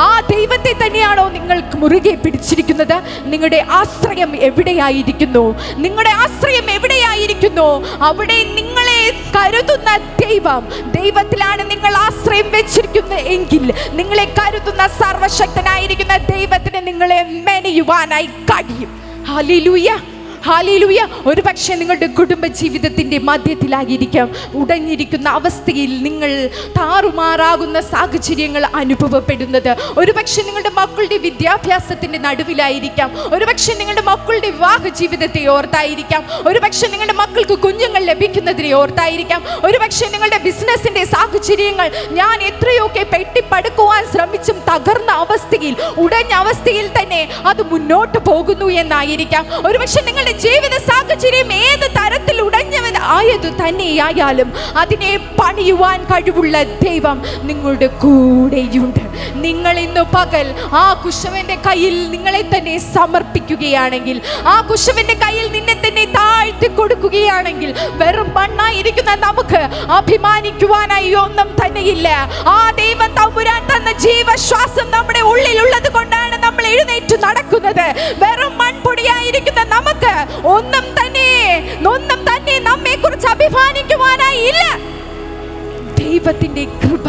ആ ദൈവത്തെ തന്നെയാണോ നിങ്ങൾ മുറുകെ പിടിച്ചിരിക്കുന്നത്? നിങ്ങളുടെ ആശ്രയം എവിടെയായിരിക്കുന്നു? നിങ്ങളുടെ ആശ്രയം എവിടെയായിരിക്കുന്നു? അവിടെ നിങ്ങളെ കരുതുന്ന ദൈവത്തിലാണ് നിങ്ങൾ ആശ്രയം വെച്ചിരിക്കുന്നത് എങ്കിൽ നിങ്ങളെ കരുതുന്ന സർവശക്തനായിരിക്കുന്ന ദൈവത്തിന് നിങ്ങളെ മെനയുവാനായി കഴിയും. Hallelujah, hallelujah. ഒരു പക്ഷേ നിങ്ങളുടെ കുടുംബ ജീവിതത്തിൻ്റെ മധ്യത്തിലായിരിക്കാം ഉടഞ്ഞിരിക്കുന്ന അവസ്ഥയിൽ നിങ്ങൾ താറുമാറാകുന്ന സാഹചര്യങ്ങൾ അനുഭവപ്പെടുന്നത്. ഒരു പക്ഷേ നിങ്ങളുടെ മക്കളുടെ വിദ്യാഭ്യാസത്തിൻ്റെ നടുവിലായിരിക്കാം, ഒരു പക്ഷേ നിങ്ങളുടെ മക്കളുടെ വിവാഹ ജീവിതത്തെ ഓർത്തായിരിക്കാം, ഒരു പക്ഷേ നിങ്ങളുടെ മക്കൾക്ക് കുഞ്ഞുങ്ങൾ ലഭിക്കുന്നതിനെ ഓർത്തായിരിക്കാം, ഒരു പക്ഷേ നിങ്ങളുടെ ബിസിനസ്സിൻ്റെ സാഹചര്യങ്ങൾ ഞാൻ എത്രയൊക്കെ പെട്ടിപ്പടുക്കുവാൻ ശ്രമിച്ചും തകർന്ന അവസ്ഥയിൽ, ഉടഞ്ഞ അവസ്ഥയിൽ തന്നെ അത് മുന്നോട്ട് പോകുന്നു എന്നായിരിക്കാം. ഒരു പക്ഷേ നിങ്ങളുടെ ജീവിത സാഹചര്യം ഏത് തരത്തിൽ ഉടഞ്ഞവനായത് തന്നെയായാലും അതിനെ പണിയുവാൻ കഴിവുള്ള ദൈവം നിങ്ങളുടെ കൂടെയുണ്ട്. നിങ്ങൾ ഇന്ന് പകൽ ആ കുശവന്റെ കയ്യിൽ നിങ്ങളെ തന്നെ സമർപ്പിക്കുകയാണെങ്കിൽ, ആ കുശവന്റെ കയ്യിൽ നിന്നെ തന്നെ താഴ്ത്തി കൊടുക്കുകയാണെങ്കിൽ, വെറും മണ്ണായിരിക്കുന്ന നമുക്ക് അഭിമാനിക്കുവാനായി ഒന്നും തന്നെയില്ല. ആ ദൈവം തമ്പുരാൻ തന്ന ജീവശ്വാസം നമ്മുടെ ഉള്ളിലുള്ളത് കൊണ്ടാണ് നമ്മൾ എഴുന്നേറ്റ് നടക്കുന്നത്. വെറും മൺപൊടിയായിരിക്കുന്ന നമുക്ക് ഒന്നും തന്നെ നമ്മെ കുറിച്ച് അഭിമാനിക്കുവാനായി ഇല്ല. ദൈവത്തിൻ്റെ കൃപ,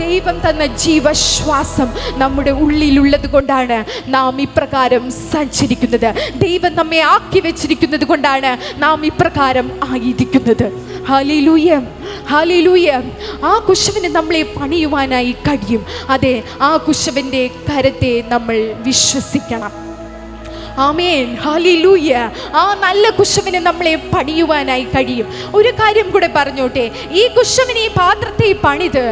ദൈവം തന്ന ജീവശ്വാസം നമ്മുടെ ഉള്ളിലുള്ളത് കൊണ്ടാണ് നാം ഇപ്രകാരം സഞ്ചരിക്കുന്നത്. ദൈവം നമ്മെ ആക്കി വെച്ചിരിക്കുന്നത് കൊണ്ടാണ് നാം ഇപ്രകാരം ആയിരിക്കുന്നത്. Hallelujah, hallelujah. ആ കുശവന് നമ്മളെ പണിയുവാനായി കഴിയും. അതെ, ആ കുശവന്റെ കരത്തെ നമ്മൾ വിശ്വസിക്കണം. ആമേൻ, ഹല്ലേലൂയ. ആ നല്ല കുശവനെ നമ്മളെ പണിയുവാനായി കഴിയും. ഒരു കാര്യം കൂടെ പറഞ്ഞോട്ടെ, ഈ കുശവൻ ഈ പാത്രത്തെ പണിത്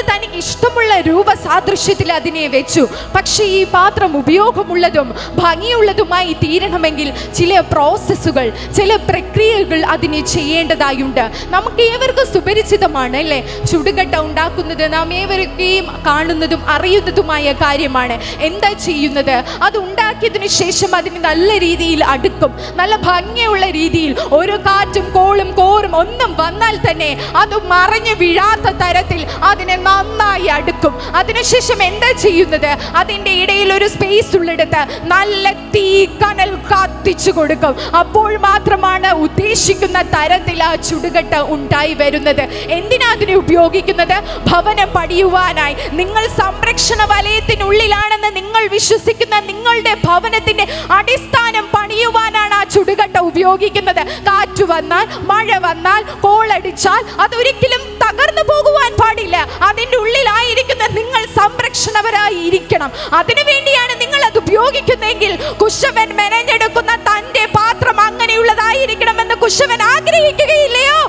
തനിക്ക് ഇഷ്ടമുള്ള രൂപസാദൃശ്യത്തിൽ അതിനെ വെച്ചു. പക്ഷേ ഈ പാത്രം ഉപയോഗമുള്ളതും ഭംഗിയുള്ളതുമായി തീരണമെങ്കിൽ ചില പ്രോസസ്സുകൾ, ചില പ്രക്രിയകൾ അതിനെ ചെയ്യേണ്ടതായുണ്ട്. നമുക്ക് ഏവർക്കും സുപരിചിതമാണ് അല്ലേ? ചുടുകട്ട ഉണ്ടാക്കുന്നത് നാം ഏവർക്കും കാണുന്നതും അറിയുന്നതുമായ കാര്യമാണ്. എന്താ ചെയ്യുന്നത്? അത് ഉണ്ടാക്കിയതിനു ശേഷം അതിന് നല്ല രീതിയിൽ അടുക്കും. നല്ല ഭംഗിയുള്ള രീതിയിൽ ഒരു കാറ്റും കോളും കോറും ഒന്നും വന്നാൽ തന്നെ അത് മറിഞ്ഞു വീഴാത്ത തരത്തിൽ അതിനെ നന്നായി അടുക്കും. അതിനുശേഷം എന്താ ചെയ്യുന്നത്? അതിൻ്റെ ഇടയിൽ ഒരു സ്പേസ് ഉള്ളിടത്ത് നല്ല തീ കനൽ കത്തിച്ചു കൊടുക്കും. അപ്പോൾ മാത്രമാണ് ഉദ്ദേശിക്കുന്ന തരത്തിൽ ആ ചുടുകട്ട ഉണ്ടായി വരുന്നത്. എന്തിനാ അതിനെ ഉപയോഗിക്കുന്നത്? ഭവനം പണിയുവാനായി. നിങ്ങൾ സംരക്ഷണ വലയത്തിനുള്ളിലാണെന്ന് നിങ്ങൾ വിശ്വസിക്കുന്ന നിങ്ങളുടെ ഭവനത്തിന്റെ അടിസ്ഥാനം പണിയുവാനാണ് ആ ചുടുകട്ട ഉപയോഗിക്കുന്നത്. കാറ്റ് വന്നാൽ, മഴ വന്നാൽ, കോളടിച്ചാൽ അതൊരിക്കലും തകർന്നു പോകുവാൻ പാടില്ല. അതിൻ്റെ ഉള്ളിലായിരിക്കുന്ന നിങ്ങൾ സംരക്ഷണപരമായി ഇരിക്കണം. അതിനുവേണ്ടിയാണ് നിങ്ങൾ അത് ഉപയോഗിക്കുന്നതെങ്കിൽ കുശവൻ മെനഞ്ഞെടുക്കുന്ന തൻ്റെ പാത്രം അങ്ങനെയുള്ളതായിരിക്കണമെന്ന് കുശവൻ ആഗ്രഹിക്കുകയില്ലയോ?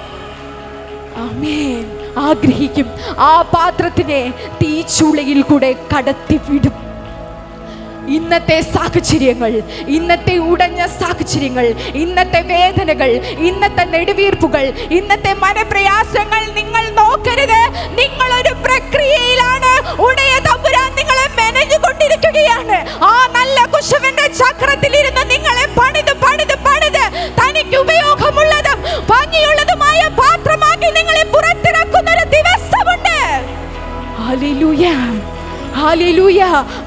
ആമേൻ, ആഗ്രഹിക്കും. ആ പാത്രത്തിനെ തീച്ചൂളയിൽ കൂടെ കടത്തിവിടും. ഇന്നത്തെ സാഹചര്യങ്ങൾ, ഇന്നത്തെ ഉടഞ്ഞ സാഹചര്യങ്ങൾ, ഇന്നത്തെ വേദനകൾ, ഇന്നത്തെ നെടുവീർപ്പുകൾ, ഇന്നത്തെ മനപ്രയാസങ്ങൾ നിങ്ങൾ നോക്കരുത്. നിങ്ങളൊരു പ്രക്രിയയിലാണ്. ഉടയ തമ്പുരാൻ നിങ്ങളെ മെനഞ്ഞുകൊണ്ടിരിക്കുകയാണ്. ആ നല്ല കുശവന്റെ ചക്രത്തിലിരുന്ന് നിങ്ങളെ പണിത് പണിത് പണിത് തനിക്ക് ഉപയോഗമുള്ളതും ഭംഗിയുള്ളതുമായ പാത്രമാക്കി നിങ്ങളെ പുറത്തിറക്കുന്ന ഒരു ദിവസമുണ്ട്. ഹല്ലേലൂയ, ഹല്ലേലൂയ.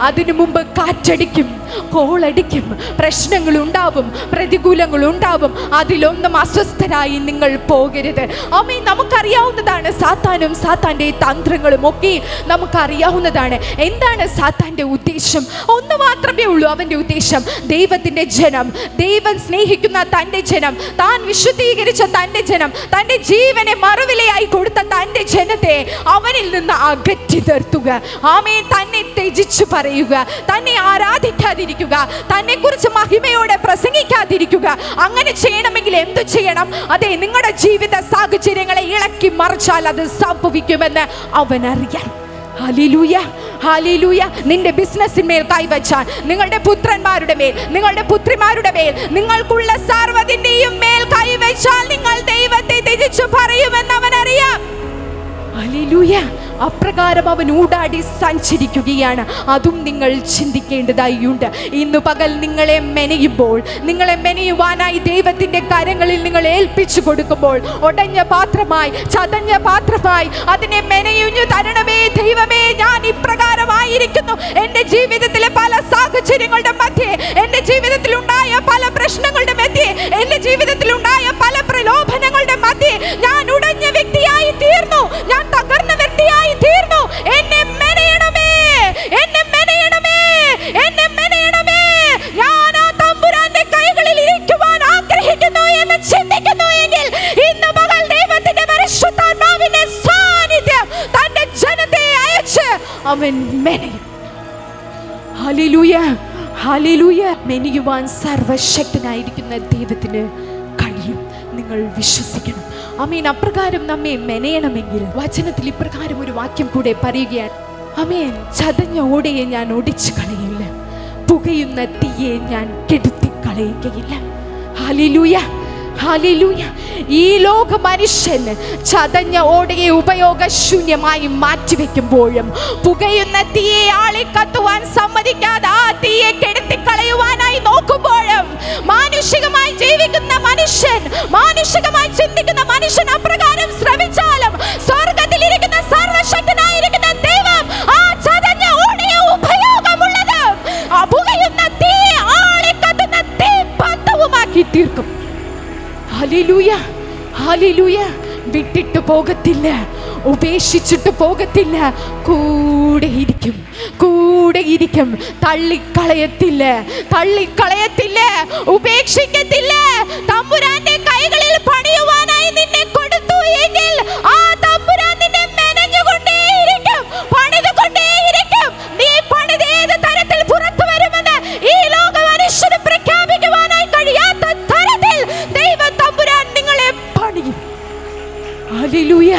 അതിനു മുമ്പ് കാറ്റടിക്കും, കോളടിക്കും, പ്രശ്നങ്ങൾ ഉണ്ടാവും, പ്രതികൂലങ്ങൾ ഉണ്ടാവും. അതിലൊന്നും അസ്വസ്ഥരായി നിങ്ങൾ പോകരുത്. ആമേൻ. നമുക്കറിയാവുന്നതാണ് സാത്താനും സാത്താൻ്റെ തന്ത്രങ്ങളും ഒക്കെ നമുക്കറിയാവുന്നതാണ്. എന്താണ് സാത്താൻ്റെ ഉദ്ദേശം? ഒന്ന് മാത്രമേ ഉള്ളൂ അവൻ്റെ ഉദ്ദേശം. ദൈവത്തിൻ്റെ ജനം, ദൈവം സ്നേഹിക്കുന്ന തൻ്റെ ജനം, താൻ വിശുദ്ധീകരിച്ച തൻ്റെ ജനം, തൻ്റെ ജീവനെ മറുവിലയായി കൊടുത്ത തൻ്റെ ജനത്തെ അവനിൽ നിന്ന് അകറ്റി നിർത്തുക. ആമേൻ. തന്നെ ത്യജിച്ചു പറയുക, തന്നെ ആരാധിക്കാതിരിക്കുക, തന്നെ കുറിച്ച് മഹിമയോടെ പ്രസംഗിക്കാതിരിക്കുക. അങ്ങനെ ചെയ്യണമെങ്കിൽ എന്തു ചെയ്യണം? അതെ, നിങ്ങളുടെ ജീവിത സാഹചര്യങ്ങളെ ഇളക്കി മറിച്ചാൽ അത് സംഭവിക്കുമെന്ന് അവനറിയാം. ഹല്ലേലൂയ, ഹല്ലേലൂയ. നിന്റെ ബിസിനസ്സിന്മേൽ കൈവച്ചാൽ, നിങ്ങളുടെ പുത്രന്മാരുടെ മേൽ, നിങ്ങളുടെ പുത്രിമാരുടെ മേൽ, നിങ്ങൾക്കുള്ള സർവ്വതിന്റെയും മേൽ കൈവച്ചാൽ നിങ്ങൾ ദൈവത്തെ ത്യജിച്ചു പറയുമെന്ന് അവനറിയാം. ഹല്ലേലൂയ. അപ്രകാരം അവൻ ഊടാടി സഞ്ചരിക്കുകയാണ്. അതും നിങ്ങൾ ചിന്തിക്കേണ്ടതായുണ്ട്. ഇന്നു പകൽ നിങ്ങളെ മെനയുമ്പോൾ, നിങ്ങളെ മെനയുവാനായി ദൈവത്തിൻ്റെ കരങ്ങളിൽ നിങ്ങൾ ഏൽപ്പിച്ചു കൊടുക്കുമ്പോൾ, ഉടഞ്ഞ പാത്രമായി, ചതഞ്ഞ പാത്രമായി അതിനെ മെനയുഞ്ഞു തരണമേ ദൈവമേ. ഞാൻ ഇപ്രകാരമായിരിക്കുന്നു. എൻ്റെ ജീവിതത്തിലെ പല സാഹചര്യങ്ങളുടെ മധ്യേ, എൻ്റെ ജീവിതത്തിൽ ഉണ്ടായ പല പ്രശ്നങ്ങളുടെ മധ്യേ, എൻ്റെ ജീവിതത്തിൽ ഉണ്ടായ പല പ്രലോഭനങ്ങളുടെ മധ്യേ ഞാൻ ഉടഞ്ഞ വ്യക്തിയായി തീർന്നു, ഞാൻ തകർന്ന വ്യക്തിയായി തീർന്നു. എന്നെ മെനയണമേ, എന്നെ മെനയണമേ, എന്നെ മെനയണമേ. ഞാൻ ആ തമ്പുരാന്റെ കൈകളിൽ ഇരിക്കുവാൻ ആഗ്രഹിക്കുന്നു എന്ന് ചിന്തിക്കുന്നു എങ്കിൽ ഇന്ന് പകൽ ദൈവത്തിന്റെ പരിശുദ്ധാത്മാവിന്റെ സാന്നിധ്യം തന്റെ ജനത്തെ അയച്ച് അവൻ മെനയും. Hallelujah, hallelujah. മെനയുവാൻ സർവശക്തനായിരിക്കുന്ന ദൈവത്തിന് കഴിയും. നിങ്ങൾ വിശ്വസിക്കണം. ആമേൻ. അപ്രകാരം നമ്മെ മെനയണമെങ്കിൽ വചനത്തിൽ ഇപ്രകാരം ഒരു വാക്യം കൂടെ പറയുകയാണ്. ആമേൻ. ചതഞ്ഞ ഓടയെ ഞാൻ ഒടിച്ചു കളയില്ല, പുകയുന്ന തീയെ ഞാൻ കെടുത്തി കളയുകയില്ല. Hallelujah, hallelujah. ഈ ലോക മനുഷ്യൻ ചതഞ്ഞ ഓടയെ ഉപയോഗശൂന്യമായി മാറ്റിവെക്കുമ്പോഴും പുകയുന്ന തീയെ ആളിക്കത്തുവാൻ സമ്മതിക്കാതെ ആ തീയെ കെടുത്തിക്കളയുവാനായി നോക്കുമ്പോഴും മാനുഷികമായി ജീവിക്കുന്ന മനുഷ്യൻ, മാനുഷികമായി ചിന്തിക്കുന്ന മനുഷ്യൻ അപ്രകാരം ശ്രമിച്ചാലും സ്വർഗത്തിലിരിക്കുന്ന സർവശക്തനായിരിക്കുന്ന ദൈവം ആ ചതഞ്ഞ ഓടയെ ഉപയോഗമുള്ളത്, ആ പുകയുന്ന തീയെ ആളിക്കത്തുന്ന തീപ്പന്തവുമാക്കി തീർക്കും. Hallelujah, hallelujah. വിട്ടിട്ട് പോകത്തില്ല, ഉപേക്ഷിച്ചിട്ട് പോകത്തില്ല, കൂടെയിരിക്കും, കൂടെയിരിക്കും. തള്ളിക്കളയത്തില്ല, തള്ളിക്കളയത്തില്ല, ഉപേക്ഷിക്കത്തില്ല. തമ്പുരാന്റെ കൈകളിൽ പണിയുവാനായി നിന്നെ കൊടുത്ത എങ്കിൽ ആ തമ്പുരാൻ നിന്നെ മെനഞ്ഞുകൊണ്ടേയിരിക്കും, പണിതുകൊണ്ടേയിരിക്കും. നീ പണിത് ഏത് തരത്തിൽ പുറത്തു വരുമെന്ന് ഈ ലോക മനുഷ്യന് പ്രഖ്യാപിക്കുവാനായി കഴിയാത്ത തരത്തിൽ ദൈവം തമ്പുരാൻ നിങ്ങളെ പണിയും. ഹല്ലേലൂയ.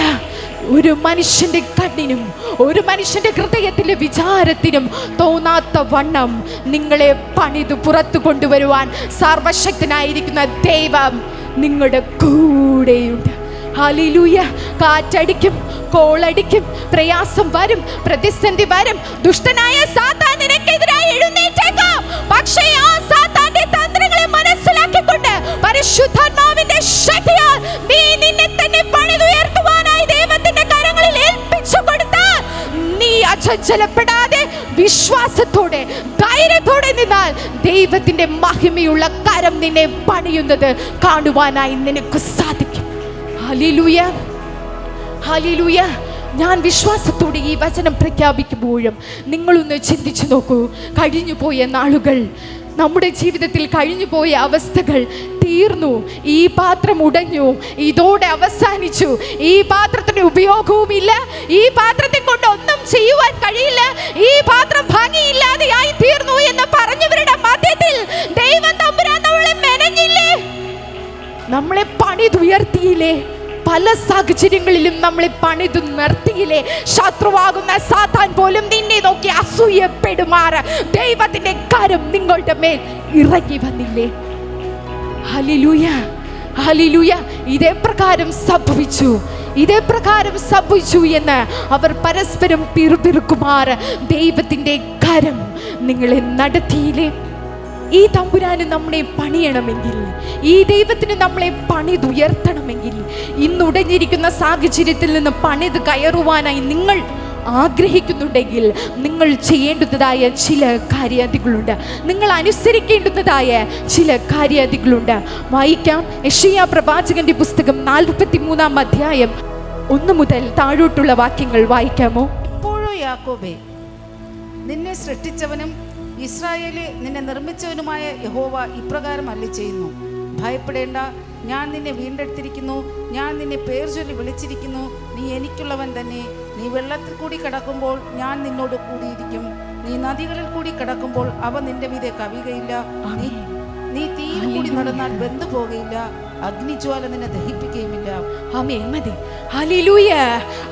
ഒരു മനുഷ്യന്റെ കണ്ണിനും ഒരു മനുഷ്യന്റെ ഹൃദയത്തിലെ വിചാരത്തിനും തോന്നാത്ത വണ്ണം നിങ്ങളെ പണിത് പുറത്തു കൊണ്ടുവരുവാൻ സർവശക്തനായിരിക്കുന്ന ദൈവം നിങ്ങളുടെ കൂടെയുണ്ട്. ഹല്ലേലൂയ. കാറ്റടിക്കും, കോളടിക്കും, പ്രയാസം വരും, പ്രതിസന്ധി വരും, ദുഷ്ടനായ സാത്താൻ നിനക്കെതിരായി എഴുന്നേറ്റേക്കാം. പക്ഷേ ആ സാത്താന്റെ തന്ത്രങ്ങളെ മനസ്സിലാക്കിക്കൊണ്ട് പരിശുദ്ധാത്മാവിന്റെ ശക്തിയാൽ നീ നിന്നെ തന്നെ പണിതുയർത്തുവാനായി ദൈവത്തിന്റെ കരങ്ങളിൽ ഏൽപ്പിച്ചു കൊടുത്താൽ, നീ അചഞ്ചലപ്പെടാതെ വിശ്വാസത്തോടെ ധൈര്യത്തോടെ നിന്നാൽ ദൈവത്തിന്റെ മഹിമയുള്ള കരം നിന്നെ പണിയുന്നത് കാണുവാനായി നിനക്ക് സാധിക്കും. Hallelujah, hallelujah. ഞാൻ വിശ്വാസത്തോടെ ഈ വചനം പ്രഖ്യാപിക്കുമ്പോഴും നിങ്ങളൊന്ന് ചിന്തിച്ചു നോക്കൂ. കഴിഞ്ഞു പോയ നാളുകൾ, നമ്മുടെ ജീവിതത്തിൽ കഴിഞ്ഞു പോയ അവസ്ഥകൾ തീർന്നു. ഈ പാത്രം ഉടഞ്ഞു, ഇതോടെ അവസാനിച്ചു. ഈ പാത്രത്തിന് ഉപയോഗവുമില്ല, ഈ പാത്രത്തെ കൊണ്ട് ഒന്നും ചെയ്യുവാൻ കഴിയില്ല, ഈ പാത്രം ഭംഗിയില്ലാതെയായി തീർന്നു എന്ന് പറഞ്ഞവരുടെ മധ്യത്തിൽ ദൈവം തമ്പുരാൻ നമ്മളെ മെനഞ്ഞില്ലേ? നമ്മളെ പണിതുയർത്തിയില്ലേ? പല സാഹചര്യങ്ങളിലും നമ്മളെ പണിതു നിർത്തിയില്ലേ? ശത്രുവാകുന്ന സാത്താൻ പോലും നിന്നെ നോക്കി അസൂയപ്പെടുമാറ് ദൈവത്തിന്റെ കരം നിങ്ങളുടെ മേൽ ഇറങ്ങി വന്നില്ലേ? Hallelujah, hallelujah. ഇതേ പ്രകാരം സംഭവിച്ചു എന്ന് അവർ പരസ്പരം പിറുപിറുക്കുമാറ് ദൈവത്തിന്റെ കരം നിങ്ങളെ നടത്തിയില്ലേ? ഈ തമ്പുരാന് നമ്മളെ പണിയണമെങ്കിൽ, ഈ ദൈവത്തിന് നമ്മളെ പണിതുയർത്തണമെങ്കിൽ, ഇന്നുടഞ്ഞിരിക്കുന്ന സാഹചര്യത്തിൽ നിന്ന് പണിത് കയറുവാനായി നിങ്ങൾ ആഗ്രഹിക്കുന്നുണ്ടെങ്കിൽ നിങ്ങൾ ചെയ്യേണ്ടതായ ചില കാര്യാദികളുണ്ട്, നിങ്ങൾ അനുസരിക്കേണ്ടതായ ചില കാര്യാദികളുണ്ട്. വായിക്കാം. യെശയ്യാ പ്രവാചകന്റെ പുസ്തകം 43-ാം അധ്യായം 1 മുതൽ താഴോട്ടുള്ള വാക്യങ്ങൾ വായിക്കാമോ? ഇപ്പോഴോ യാക്കോബേ, നിന്നെ സൃഷ്ടിച്ചവനും ഇസ്രായേലെ നിന്നെ നിർമ്മിച്ചവനുമായ യഹോവ ഇപ്രകാരം അരുളിച്ചെയ്യുന്നു, ഭയപ്പെടേണ്ട, ഞാൻ നിന്നെ വീണ്ടെടുത്തിരിക്കുന്നു, ഞാൻ നിന്നെ പേർ ചൊല്ലി വിളിച്ചിരിക്കുന്നു, നീ എനിക്കുള്ളവൻ തന്നെ. നീ വെള്ളത്തിൽ കൂടി കടക്കുമ്പോൾ ഞാൻ നിന്നോട് കൂടിയിരിക്കും, നീ നദികളിൽ കൂടി കടക്കുമ്പോൾ അവ നിന്റെ മീതെ കവിയുകയില്ല, നീ തീയിൽ കൂടി നടന്നാൽ വെന്തു പോകുകയില്ല, അഗ്നിജ്വാല നിന്നെ ദഹിപ്പിക്കുകയുമില്ല. ആമേൻ. മതി. ഹല്ലേലൂയ.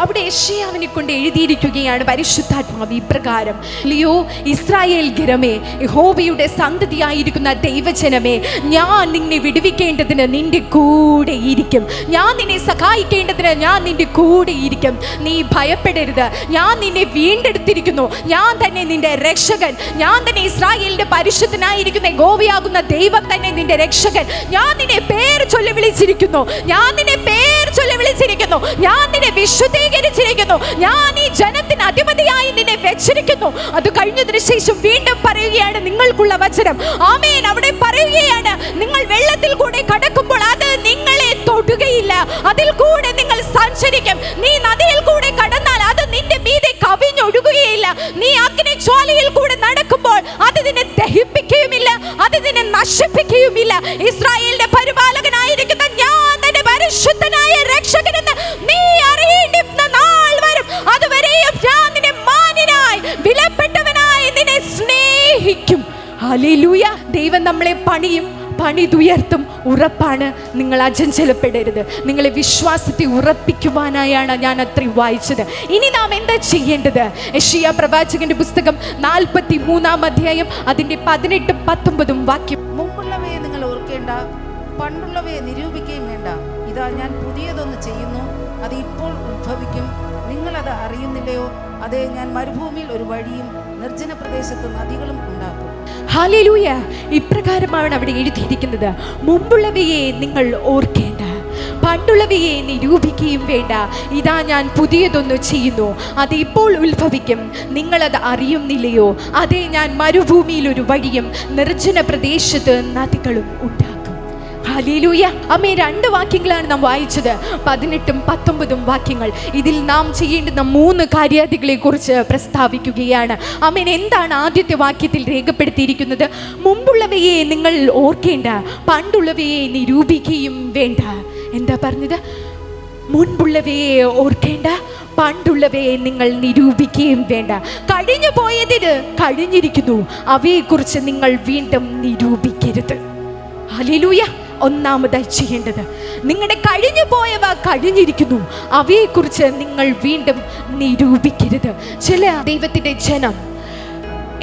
അവിടെ യെശയ്യാവിനെ കൊണ്ട് എഴുതിയിരിക്കുകയാണ് പരിശുദ്ധാത്മാവ് ഇപ്രകാരം, ലിയോ ഇസ്രായേൽ ഗിരമേ, യഹോവയുടെ സന്തതിയായിരിക്കുന്ന ദൈവജനമേ, ഞാൻ നിന്നെ വിടുവിക്കേണ്ടതിന് നിന്റെ കൂടെ ഇരിക്കും, ഞാൻ നിന്നെ സഹായിക്കേണ്ടതിന് ഞാൻ നിന്റെ കൂടെ ഇരിക്കും. നീ ഭയപ്പെടരുത്, ഞാൻ നിന്നെ വീണ്ടെടുത്തിരിക്കുന്നു, ഞാൻ തന്നെ നിന്റെ രക്ഷകൻ, ഞാൻ തന്നെ ഇസ്രായേലിന്റെ പരിശുദ്ധനായിരിക്കുന്ന യഹോവയാകുന്ന ദൈവം തന്നെ നിന്റെ രക്ഷകൻ. ഞാൻ നിന്നെ പേര് ചൊല്ലി വിളിച്ചിരിക്കുന്നു, ഞാൻ നിന്നെ പേര് ചൊല്ലി വിളിച്ചിരിക്കുന്നു, ഞാൻ നിന്നെ വിശുദ്ധീകരിച്ചിരിക്കുന്നു, ഞാൻ ഈ ജനത്തിന് അധിപതിയായി നിന്നെ വെച്ചിരിക്കുന്നു. അത് കഴിഞ്ഞതിന് ശേഷം വീണ്ടും പറയുകയാണ് നിങ്ങൾക്കുള്ള വചനം. ആമേൻ. അവിടെ പറയുകയാണ്, നിങ്ങൾ വെള്ളത്തിൽ കൂടെ കടക്കുമ്പോൾ അത് നിങ്ങളെ തൊടുകയില്ല, അതിൽ കൂടെ നിങ്ങൾ സഞ്ചരിക്കും. നീ നദിയിൽ കൂടെ കടന്നാൽ അത് നിന്റെ മീതെ കവിഞ്ഞൊഴുകുകയില്ല. നീ അഗ്നിജ്വാലയിൽ കൂടെ നടക്കുമ്പോൾ അത് നിന്നെ ദഹിപ്പിക്കുകയുമില്ല, അത് നിന്നെ നശിപ്പിക്കുകയുമില്ല. ഇസ്രായേലിന്റെ പരിപാലകനായിരിക്കുന്ന ഞാൻ തന്നെ പരിശുദ്ധനായ രക്ഷകനെന്ന് നീ അറിയേണ്ടുന്ന നാൾ വരും. അതുവരെയും ഞാൻ നിന്നെ മാന്യനായി വിലപ്പെട്ടവനായി നിന്നെ സ്നേഹിക്കും. ഹല്ലേലൂയ. ദൈവം നമ്മളെ പണിയും, പണിതുയർത്തും, ഉറപ്പാണ്. നിങ്ങൾ അചഞ്ചലപ്പെടരുത്. നിങ്ങളെ വിശ്വാസത്തെ ഉറപ്പിക്കുവാനായാണ് ഞാൻ അത്രയും വായിച്ചത്. ഇനി നാം എന്താ ചെയ്യേണ്ടത്? യെശയ്യാ പ്രവാചകന്റെ പുസ്തകം 43-ാം അധ്യായം അതിന്റെ 18-ഉം 19-ഉം വാക്യം. മുമ്പുള്ളവയെ നിങ്ങൾ ഓർക്കേണ്ട, പണ്ടുള്ളവയെ നിരൂപിക്കുകയും വേണ്ട. ഇതാ ഞാൻ പുതിയതൊന്ന് ചെയ്യുന്നു, അത് ഇപ്പോൾ ഉത്ഭവിക്കും, നിങ്ങളത് അറിയുന്നില്ലയോ? അതേ, ഞാൻ മരുഭൂമിയിൽ ഒരു വഴിയും നിർജ്ജന പ്രദേശത്ത് നദികളും ഉണ്ടാക്കും. ഹല്ലേലൂയ. ഇപ്രകാരമാണ് അവിടെ എഴുതിയിരിക്കുന്നത്. മുമ്പുള്ളവയെ നിങ്ങൾ ഓർക്കേണ്ട, പണ്ടുള്ളവയെ നിരൂപിക്കുകയും വേണ്ട. ഇതാ ഞാൻ പുതിയതൊന്ന് ചെയ്യുന്നു, അത് ഇപ്പോൾ ഉത്ഭവിക്കും, നിങ്ങളത് അറിയുന്നില്ലയോ? അതേ, ഞാൻ മരുഭൂമിയിൽ ഒരു വഴിയും നിർജ്ജന പ്രദേശത്ത് നദികളും ഉണ്ടാക്കും. ഹല്ലേലൂയ. അമ്മേ, 2 വാക്യങ്ങളാണ് നാം വായിച്ചത്, 18-ഉം 19-ഉം വാക്യങ്ങൾ. ഇതിൽ നാം ചെയ്യേണ്ടുന്ന 3 കാര്യാദികളെ കുറിച്ച് പ്രസ്താവിക്കുകയാണ്. അമ്മേൻ, എന്താണ് ആദ്യത്തെ വാക്യത്തിൽ രേഖപ്പെടുത്തിയിരിക്കുന്നത്? മുമ്പുള്ളവയെ നിങ്ങൾ ഓർക്കേണ്ട, പണ്ടുള്ളവയെ നിരൂപിക്കുകയും വേണ്ട. എന്താ പറഞ്ഞത്? മുൻപുള്ളവയെ ഓർക്കേണ്ട, പണ്ടുള്ളവയെ നിങ്ങൾ നിരൂപിക്കുകയും വേണ്ട. കഴിഞ്ഞു പോയതിന് കഴിഞ്ഞിരിക്കുന്നു, അവയെക്കുറിച്ച് നിങ്ങൾ വീണ്ടും നിരൂപിക്കരുത്. ഹല്ലേലൂയ. ഒന്നാമതായി ചെയ്യേണ്ടത്, നിങ്ങളുടെ കഴിഞ്ഞു പോയവ കഴിഞ്ഞിരിക്കുന്നു, അവയെക്കുറിച്ച് നിങ്ങൾ വീണ്ടും നിരൂപിക്കരുത്. ചില ദൈവത്തിൻ്റെ ജനം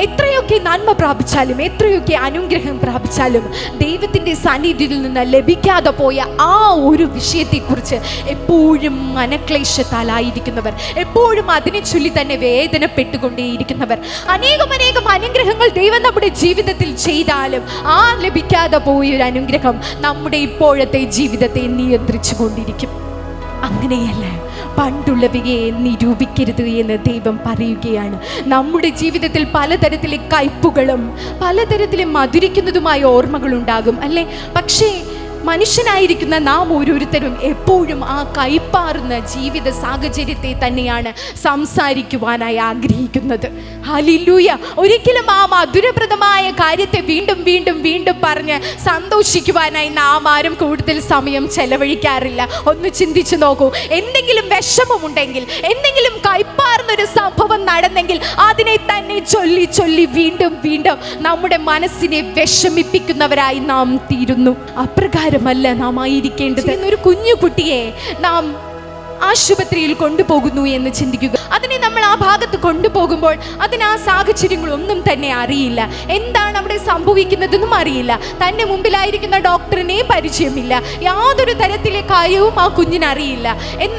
എത്രയൊക്കെ നന്മ പ്രാപിച്ചാലും, എത്രയൊക്കെ അനുഗ്രഹം പ്രാപിച്ചാലും, ദൈവത്തിൻ്റെ സാന്നിധ്യത്തിൽ നിന്ന് ലഭിക്കാതെ പോയ ആ ഒരു വിഷയത്തെക്കുറിച്ച് എപ്പോഴും മനക്ലേശത്താലായിരിക്കുന്നവർ, എപ്പോഴും അതിനെ ചൊല്ലി തന്നെ വേദനപ്പെട്ടുകൊണ്ടേയിരിക്കുന്നവർ. അനേകം അനുഗ്രഹങ്ങൾ ദൈവം നമ്മുടെ ജീവിതത്തിൽ ചെയ്താലും ആ ലഭിക്കാതെ പോയൊരു അനുഗ്രഹം നമ്മുടെ ഇപ്പോഴത്തെ ജീവിതത്തെ നിയന്ത്രിച്ചു കൊണ്ടിരിക്കും. അങ്ങനെയല്ല, പണ്ടുള്ളവയെ നിരൂപിക്കരുത് എന്ന് ദൈവം പറയുകയാണ്. നമ്മുടെ ജീവിതത്തിൽ പലതരത്തിലെ കയ്പുകളും പലതരത്തിലെ മധുരിക്കുന്നതുമായ ഓർമ്മകളുണ്ടാകും അല്ലേ? പക്ഷേ മനുഷ്യനായിരിക്കുന്ന നാം ഓരോരുത്തരും എപ്പോഴും ആ കൈപ്പാറുന്ന ജീവിത സാഹചര്യത്തെ തന്നെയാണ് സംസാരിക്കുവാനായി ആഗ്രഹിക്കുന്നത്. ഹല്ലേലൂയ. ഒരിക്കലും ആ മധുരപ്രദമായ കാര്യത്തെ വീണ്ടും വീണ്ടും വീണ്ടും പറഞ്ഞ് സന്തോഷിക്കുവാനായി നാം ആരും കൂടുതൽ സമയം ചെലവഴിക്കാറില്ല. ഒന്ന് ചിന്തിച്ചു നോക്കൂ. എന്തെങ്കിലും വിഷമമുണ്ടെങ്കിൽ, എന്തെങ്കിലും കൈപ്പാറുന്നൊരു സംഭവം നടന്നെങ്കിൽ അതിനെ തന്നെ ചൊല്ലി ചൊല്ലി വീണ്ടും വീണ്ടും നമ്മുടെ മനസ്സിനെ വിഷമിപ്പിക്കുന്നവരായി നാം തീരുന്നു. അപ്രകാരമല്ല നാം ആയിരിക്കേണ്ടത്. ഒരു കുഞ്ഞു കുട്ടിയെ നാം ആശുപത്രിയിൽ കൊണ്ടുപോകുന്നു എന്ന് ചിന്തിക്കുക. അതിനെ നമ്മൾ ആ ഭാഗത്ത് കൊണ്ടുപോകുമ്പോൾ അതിന് ആ സാഹചര്യങ്ങളൊന്നും തന്നെ അറിയില്ല, എന്താണ് അവിടെ സംഭവിക്കുന്നതെന്നും അറിയില്ല. തൻ്റെ മുമ്പിലായിരിക്കുന്ന ഡോക്ടറിനെ പരിചയമില്ല, യാതൊരു തരത്തിലെ കാര്യവും ആ കുഞ്ഞിനറിയില്ല.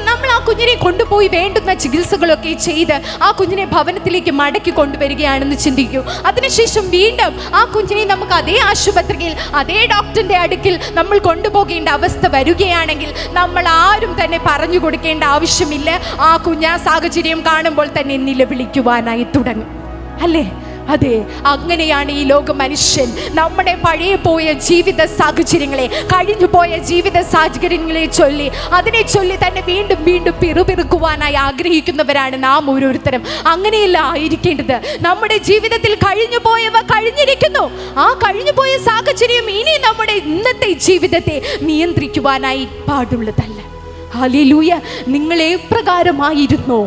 നമ്മൾ ആ കുഞ്ഞിനെ കൊണ്ടുപോയി വേണ്ടുന്ന ചികിത്സകളൊക്കെ ചെയ്ത് ആ കുഞ്ഞിനെ ഭവനത്തിലേക്ക് മടക്കി കൊണ്ടുവരികയാണെന്ന് ചിന്തിക്കൂ. അതിനുശേഷം വീണ്ടും ആ കുഞ്ഞിനെ നമുക്ക് അതേ ആശുപത്രിയിൽ അതേ ഡോക്ടറിൻ്റെ അടുക്കിൽ നമ്മൾ കൊണ്ടുപോകേണ്ട അവസ്ഥ വരികയാണെങ്കിൽ നമ്മൾ ആരും തന്നെ പറഞ്ഞു കൊടുക്കേണ്ട ആവശ്യമില്ല. ആ കുഞ്ഞ് ആ സാഹചര്യം കാണുമ്പോൾ തന്നെ നിലവിളിക്കുവാനായി തുടങ്ങും അല്ലേ? അതെ, അങ്ങനെയാണ് ഈ ലോക മനുഷ്യൻ. നമ്മുടെ പഴയ പോയ ജീവിത സാഹചര്യങ്ങളെ, കഴിഞ്ഞു പോയ ജീവിത സാഹചര്യങ്ങളെ ചൊല്ലി അതിനെ ചൊല്ലി തന്നെ വീണ്ടും വീണ്ടും പിറുപിറുക്കുവാനായി ആഗ്രഹിക്കുന്നവരാണ് നാം ഓരോരുത്തരും. അങ്ങനെയല്ല ആയിരിക്കേണ്ടത്. നമ്മുടെ ജീവിതത്തിൽ കഴിഞ്ഞു പോയവ കഴിഞ്ഞിരിക്കുന്നു. ആ കഴിഞ്ഞു പോയ സാഹചര്യം ഇനി നമ്മുടെ ഇന്നത്തെ ജീവിതത്തെ നിയന്ത്രിക്കുവാനായി പാടുള്ളതല്ല. ഹല്ലേലൂയ. നിങ്ങൾ എപ്രകാരമായിരുന്നോ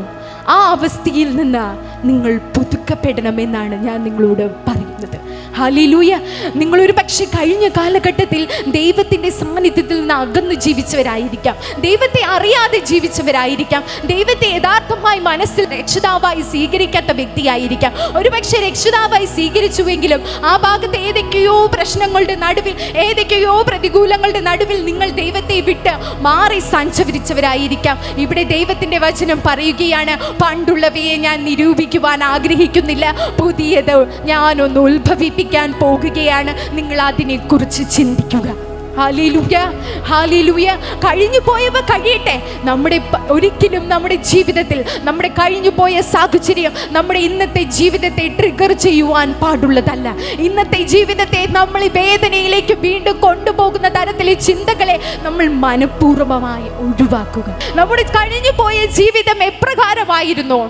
ആ അവസ്ഥയിൽ നിന്ന് നിങ്ങൾ പുതുക്കപ്പെടണമെന്നാണ് ഞാൻ നിങ്ങളോട് പറയുന്നത്. ഹല്ലേലൂയ. നിങ്ങളൊരു പക്ഷേ കഴിഞ്ഞ കാലഘട്ടത്തിൽ ദൈവത്തിൻ്റെ സാന്നിധ്യത്തിൽ നിന്ന് അകന്ന് ജീവിച്ചവരായിരിക്കാം, ദൈവത്തെ അറിയാതെ ജീവിച്ചവരായിരിക്കാം, ദൈവത്തെ യഥാർത്ഥമായി മനസ്സിൽ രക്ഷിതാവായി സ്വീകരിക്കാത്ത വ്യക്തിയായിരിക്കാം. ഒരു പക്ഷേ രക്ഷിതാവായി സ്വീകരിച്ചുവെങ്കിലും ആ ഭാഗത്ത് ഏതൊക്കെയോ പ്രശ്നങ്ങളുടെ നടുവിൽ, ഏതൊക്കെയോ പ്രതികൂലങ്ങളുടെ നടുവിൽ നിങ്ങൾ ദൈവത്തെ വിട്ട് മാറി സഞ്ചരിച്ചവരായിരിക്കാം. ഇവിടെ ദൈവത്തിൻ്റെ വചനം പറയുകയാണ്, പണ്ടുള്ളവയെ ഞാൻ നിരൂപിക്കുവാൻ ആഗ്രഹിക്കുന്നില്ല, പുതിയത് ഞാനൊന്ന് ഉത്ഭവിപ്പിക്കാൻ പോകുകയാണ്. നിങ്ങൾ അതിനെക്കുറിച്ച് ചിന്തിക്കുക. Hallelujah, hallelujah. കഴിഞ്ഞു പോയവ കഴിയട്ടെ. ഒരിക്കലും നമ്മുടെ ജീവിതത്തിൽ നമ്മുടെ കഴിഞ്ഞു പോയ സാഹചര്യം നമ്മുടെ ഇന്നത്തെ ജീവിതത്തെ ട്രിഗർ ചെയ്യുവാൻ പാടുള്ളതല്ല. ഇന്നത്തെ ജീവിതത്തെ നമ്മൾ വേദനയിലേക്ക് വീണ്ടും കൊണ്ടുപോകുന്ന തരത്തിലെ ചിന്തകളെ നമ്മൾ മനഃപൂർവ്വമായി ഒഴിവാക്കുക. നമ്മുടെ കഴിഞ്ഞു പോയ ജീവിതം എപ്രകാരമായിരുന്നു,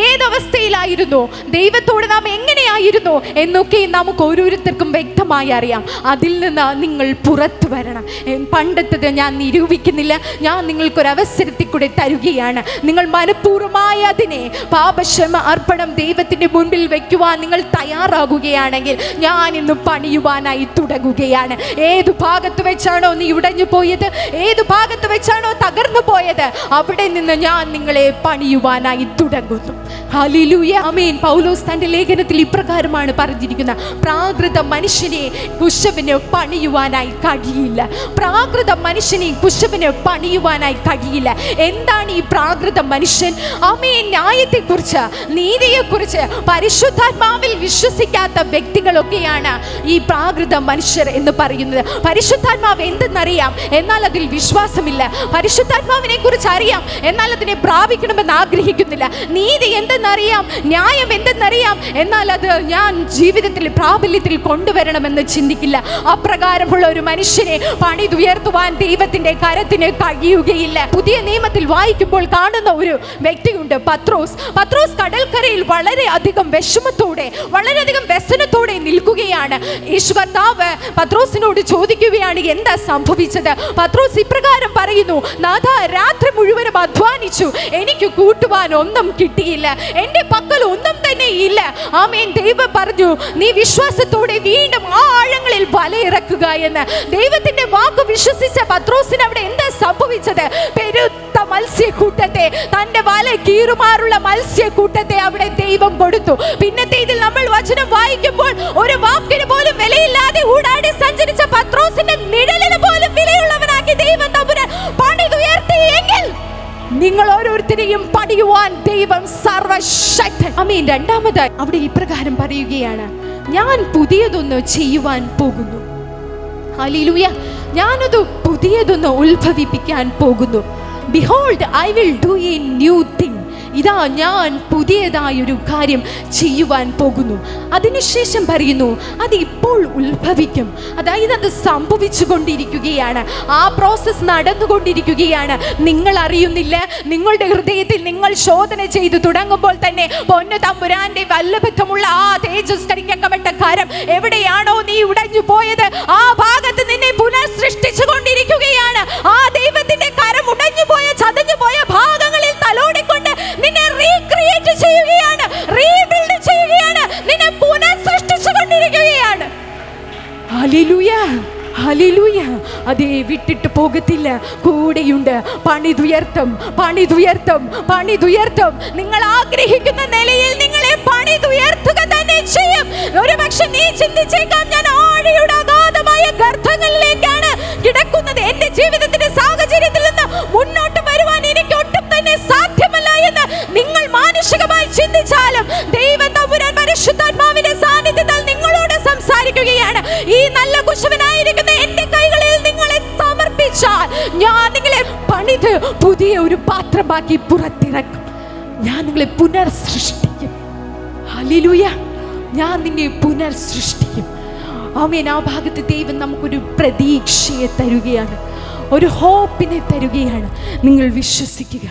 ഏതവസ്ഥയിലായിരുന്നു, ദൈവത്തോട് നാം എങ്ങനെയായിരുന്നു എന്നൊക്കെ നമുക്ക് ഓരോരുത്തർക്കും വ്യക്തമായി അറിയാം. അതിൽ നിന്ന് നിങ്ങൾ പുറത്തു വരണം. പണ്ടത്തത് ഞാൻ നിരൂപിക്കുന്നില്ല, ഞാൻ നിങ്ങൾക്കൊരവസരത്തിൽ കൂടെ തരുകയാണ്. നിങ്ങൾ മനഃപൂർവ്വമായി അതിനെ പാപക്ഷമ അർപ്പണം ദൈവത്തിൻ്റെ മുൻപിൽ വയ്ക്കുവാൻ നിങ്ങൾ തയ്യാറാകുകയാണെങ്കിൽ ഞാൻ ഇന്ന് പണിയുവാനായി തുടങ്ങുകയാണ്. ഏതു ഭാഗത്ത് വെച്ചാണോ നീ ഉടഞ്ഞു പോയത്, ഏതു ഭാഗത്ത് വെച്ചാണോ തകർന്നു പോയത്, അവിടെ നിന്ന് ഞാൻ നിങ്ങളെ പണിയുവാനായി തുടങ്ങുന്നു. ഹല്ലേലൂയ, ആമേൻ. പൗലോസ് തൻ്റെ ലേഖനത്തിൽ ഇപ്രകാരമാണ് പറഞ്ഞിരിക്കുന്നത്, പ്രാകൃത മനുഷ്യനെ കുശവന് പണിയുവാനായി കഴിയില്ല. പ്രാകൃത മനുഷ്യനെ കുശവന് പണിയുവാനായി കഴിയില്ല. എന്താണ് ഈ പ്രാകൃത മനുഷ്യൻ? ആമേൻ. ന്യായത്തെക്കുറിച്ച്, നീതിയെക്കുറിച്ച്, പരിശുദ്ധാത്മാവിൽ വിശ്വസിക്കാത്ത വ്യക്തികളൊക്കെയാണ് ഈ പ്രാകൃത മനുഷ്യർ എന്ന് പറയുന്നത്. പരിശുദ്ധാത്മാവ് എന്തെന്നറിയാം, എന്നാൽ അതിൽ വിശ്വാസമില്ല. പരിശുദ്ധാത്മാവിനെ കുറിച്ച് അറിയാം, എന്നാൽ അതിനെ പ്രാപിക്കണമെന്ന് ആഗ്രഹിക്കുന്നില്ല. നീതി നീതി എന്തെന്നറിയാം, ന്യായം എന്തെന്നറിയാം, എന്നാൽ അത് ഞാൻ ജീവിതത്തിൽ പ്രാബല്യത്തിൽ കൊണ്ടുവരണമെന്ന് ചിന്തിക്കില്ല. അപ്രകാരമുള്ള ഒരു മനുഷ്യനെ പണിതുയർത്തുവാൻ ദൈവത്തിന്റെ കരത്തിന് കഴിയുകയില്ല. പുതിയ നിയമത്തിൽ വായിക്കുമ്പോൾ കാണുന്ന ഒരു വ്യക്തിയുണ്ട്, പത്രോസ്. പത്രോസ് കടൽക്കരയിൽ വളരെ അധികം വിഷമത്തോടെ, വളരെയധികം വ്യസനത്തോടെ നിൽക്കുകയാണ്. യേശു കർത്താവ് പത്രോസിനോട് ചോദിക്കുകയാണ്, എന്താ സംഭവിച്ചത്? പത്രോസ് ഇപ്രകാരം പറയുന്നു, നാഥ, രാത്രി മുഴുവനും അധ്വാനിച്ചു, എനിക്ക് കൂട്ടുവാൻ ഒന്നും കിട്ടിയില്ല, എൻ്റെ പക്കൽ ഒന്നും തന്നെ ഇല്ല. ആമേൻ. ദൈവം പറഞ്ഞു, നീ വിശ്വാസത്തോടെ വീണ്ടും ആ ആഴങ്ങളിൽ വലയിറക്കുക എന്ന്. ദൈവത്തിന്റെ വാക്ക് വിശ്വസിച്ച പത്രോസിന് അവിടെ എന്താ സംഭവിച്ചത്? പെരുത്ത മത്സ്യക്കൂട്ടത്തെ, തന്റെ വല കീറുമാറുള്ള മത്സ്യക്കൂട്ടത്തെ അവിടെ ദൈവം കൊടുത്തു. പിന്നത്തെ ഇതിൽ നമ്മൾ വചനം വായിക്കുമ്പോൾ ഒരു വാക്കിന് പോലും വിലയില്ലാതെ ഊടാടി സഞ്ചരിച്ച പത്രോസിന്റെ നിഴലിന് പോലും വിലയുള്ളവനാക്കി ദൈവം തമ്പുരാൻ പണിതുയർത്തിയെങ്കിൽ നിങ്ങൾ ഓരോരുത്തരെയും പണിയുവാൻ ദൈവം സർവശക്തൻ. ആമേൻ. രണ്ടാമതായി അവിടെ ഇപ്രകാരം പറയുകയാണ്, ഞാൻ പുതിയതൊന്ന് ചെയ്യുവാൻ പോകുന്നു. ഹല്ലേലൂയ. ഞാനത് പുതിയതൊന്ന് ഉത്ഭവിപ്പിക്കാൻ പോകുന്നു. Behold, I will do a new thing. ഇതാ ഞാൻ പുതിയതായൊരു കാര്യം ചെയ്യുവാൻ പോകുന്നു. അതിനുശേഷം പറയുന്നു, അത് ഇപ്പോൾ ഉത്ഭവിക്കും. അതായത് അത് സംഭവിച്ചു കൊണ്ടിരിക്കുകയാണ്, ആ പ്രോസസ് നടന്നുകൊണ്ടിരിക്കുകയാണ്. നിങ്ങൾ അറിയുന്നില്ല. നിങ്ങളുടെ ഹൃദയത്തിൽ നിങ്ങൾ ശോധന ചെയ്തു തുടങ്ങുമ്പോൾ തന്നെ പൊന്നു തമ്പുരാന്റെ വല്ലഭത്വമുള്ള ആ തേജസ്കരിക്കപ്പെട്ട കരം എവിടെയാണോ നീ ഉടഞ്ഞു പോയത്, ആ ഭാഗത്ത് നിന്നെ പുനഃസൃഷ്ടിച്ചു കൊണ്ടിരിക്കുകയാണ്. ആ ദൈവത്തിന്റെ കരം ഉടഞ്ഞു പോയ, ചതഞ്ഞു പോയ ഭാഗങ്ങളിൽ തലോടിക്കൊണ്ട് നിന്നെ റീക്രിയേറ്റ് ചെയ്യുകയാണ്, റീബിൽഡ് ചെയ്യുകയാണ്, നിന്നെ പുനഃസൃഷ്ടിച്ചുകൊണ്ടിരിക്കുകയാണ്. Hallelujah, hallelujah. അതേ, വിട്ടിട്ട് പോകത്തില്ല, കൂടെയുണ്ട്. പണിതുയർത്തും, പണിതുയർത്തും, പണിതുയർത്തും. നിങ്ങൾ ആഗ്രഹിക്കുന്ന നിലയിൽ നിങ്ങളെ പണിതുയർത്തുക തന്നെ ചെയ്യും. ഒരുപക്ഷെ നീ ചിന്തിച്ചേക്കാം, ഞാൻ ആഴിയുടെ അഗാധമായ ഗർത്തങ്ങളിലേക്കാണ് കിടക്കുന്നത്, എന്റെ ജീവിതത്തിന്റെ സാഹചര്യത്തിൽ നിന്ന് മുന്നോട്ട് വരുവാൻ എനിക്ക് ഒട്ടും തന്നെ സാധ്യമല്ല എന്ന് നിങ്ങൾ മാനുഷികമായി ചിന്തിച്ചാലും ദൈവം തമ്പുരാൻ പരിശുദ്ധാത്മാവിന്റെ സാന്നിധ്യത്താൽ നിങ്ങളോട് സംസാരിക്കുകയാണ്. ഈ നല്ല കുശവനായിരിക്കുന്ന എന്റെ കൈകളിൽ നിങ്ങളെ സമർപ്പിച്ചാൽ ഞാൻ നിങ്ങളെ പണിത് പുതിയ ഒരു പാത്രമാക്കി പുറത്തിറക്കും. ഞാൻ നിങ്ങളെ പുനർസൃഷ്ടിക്കും. ഹല്ലേലൂയ. ഞാൻ നിന്നെ പുനർസൃഷ്ടിക്കും. ആമേൻ. ആ ഭാഗത്ത് ദൈവം നമുക്കൊരു പ്രതീക്ഷയെ തരുകയാണ്, ഒരു ഹോപ്പിനെ തരുകയാണ്. നിങ്ങൾ വിശ്വസിക്കുക,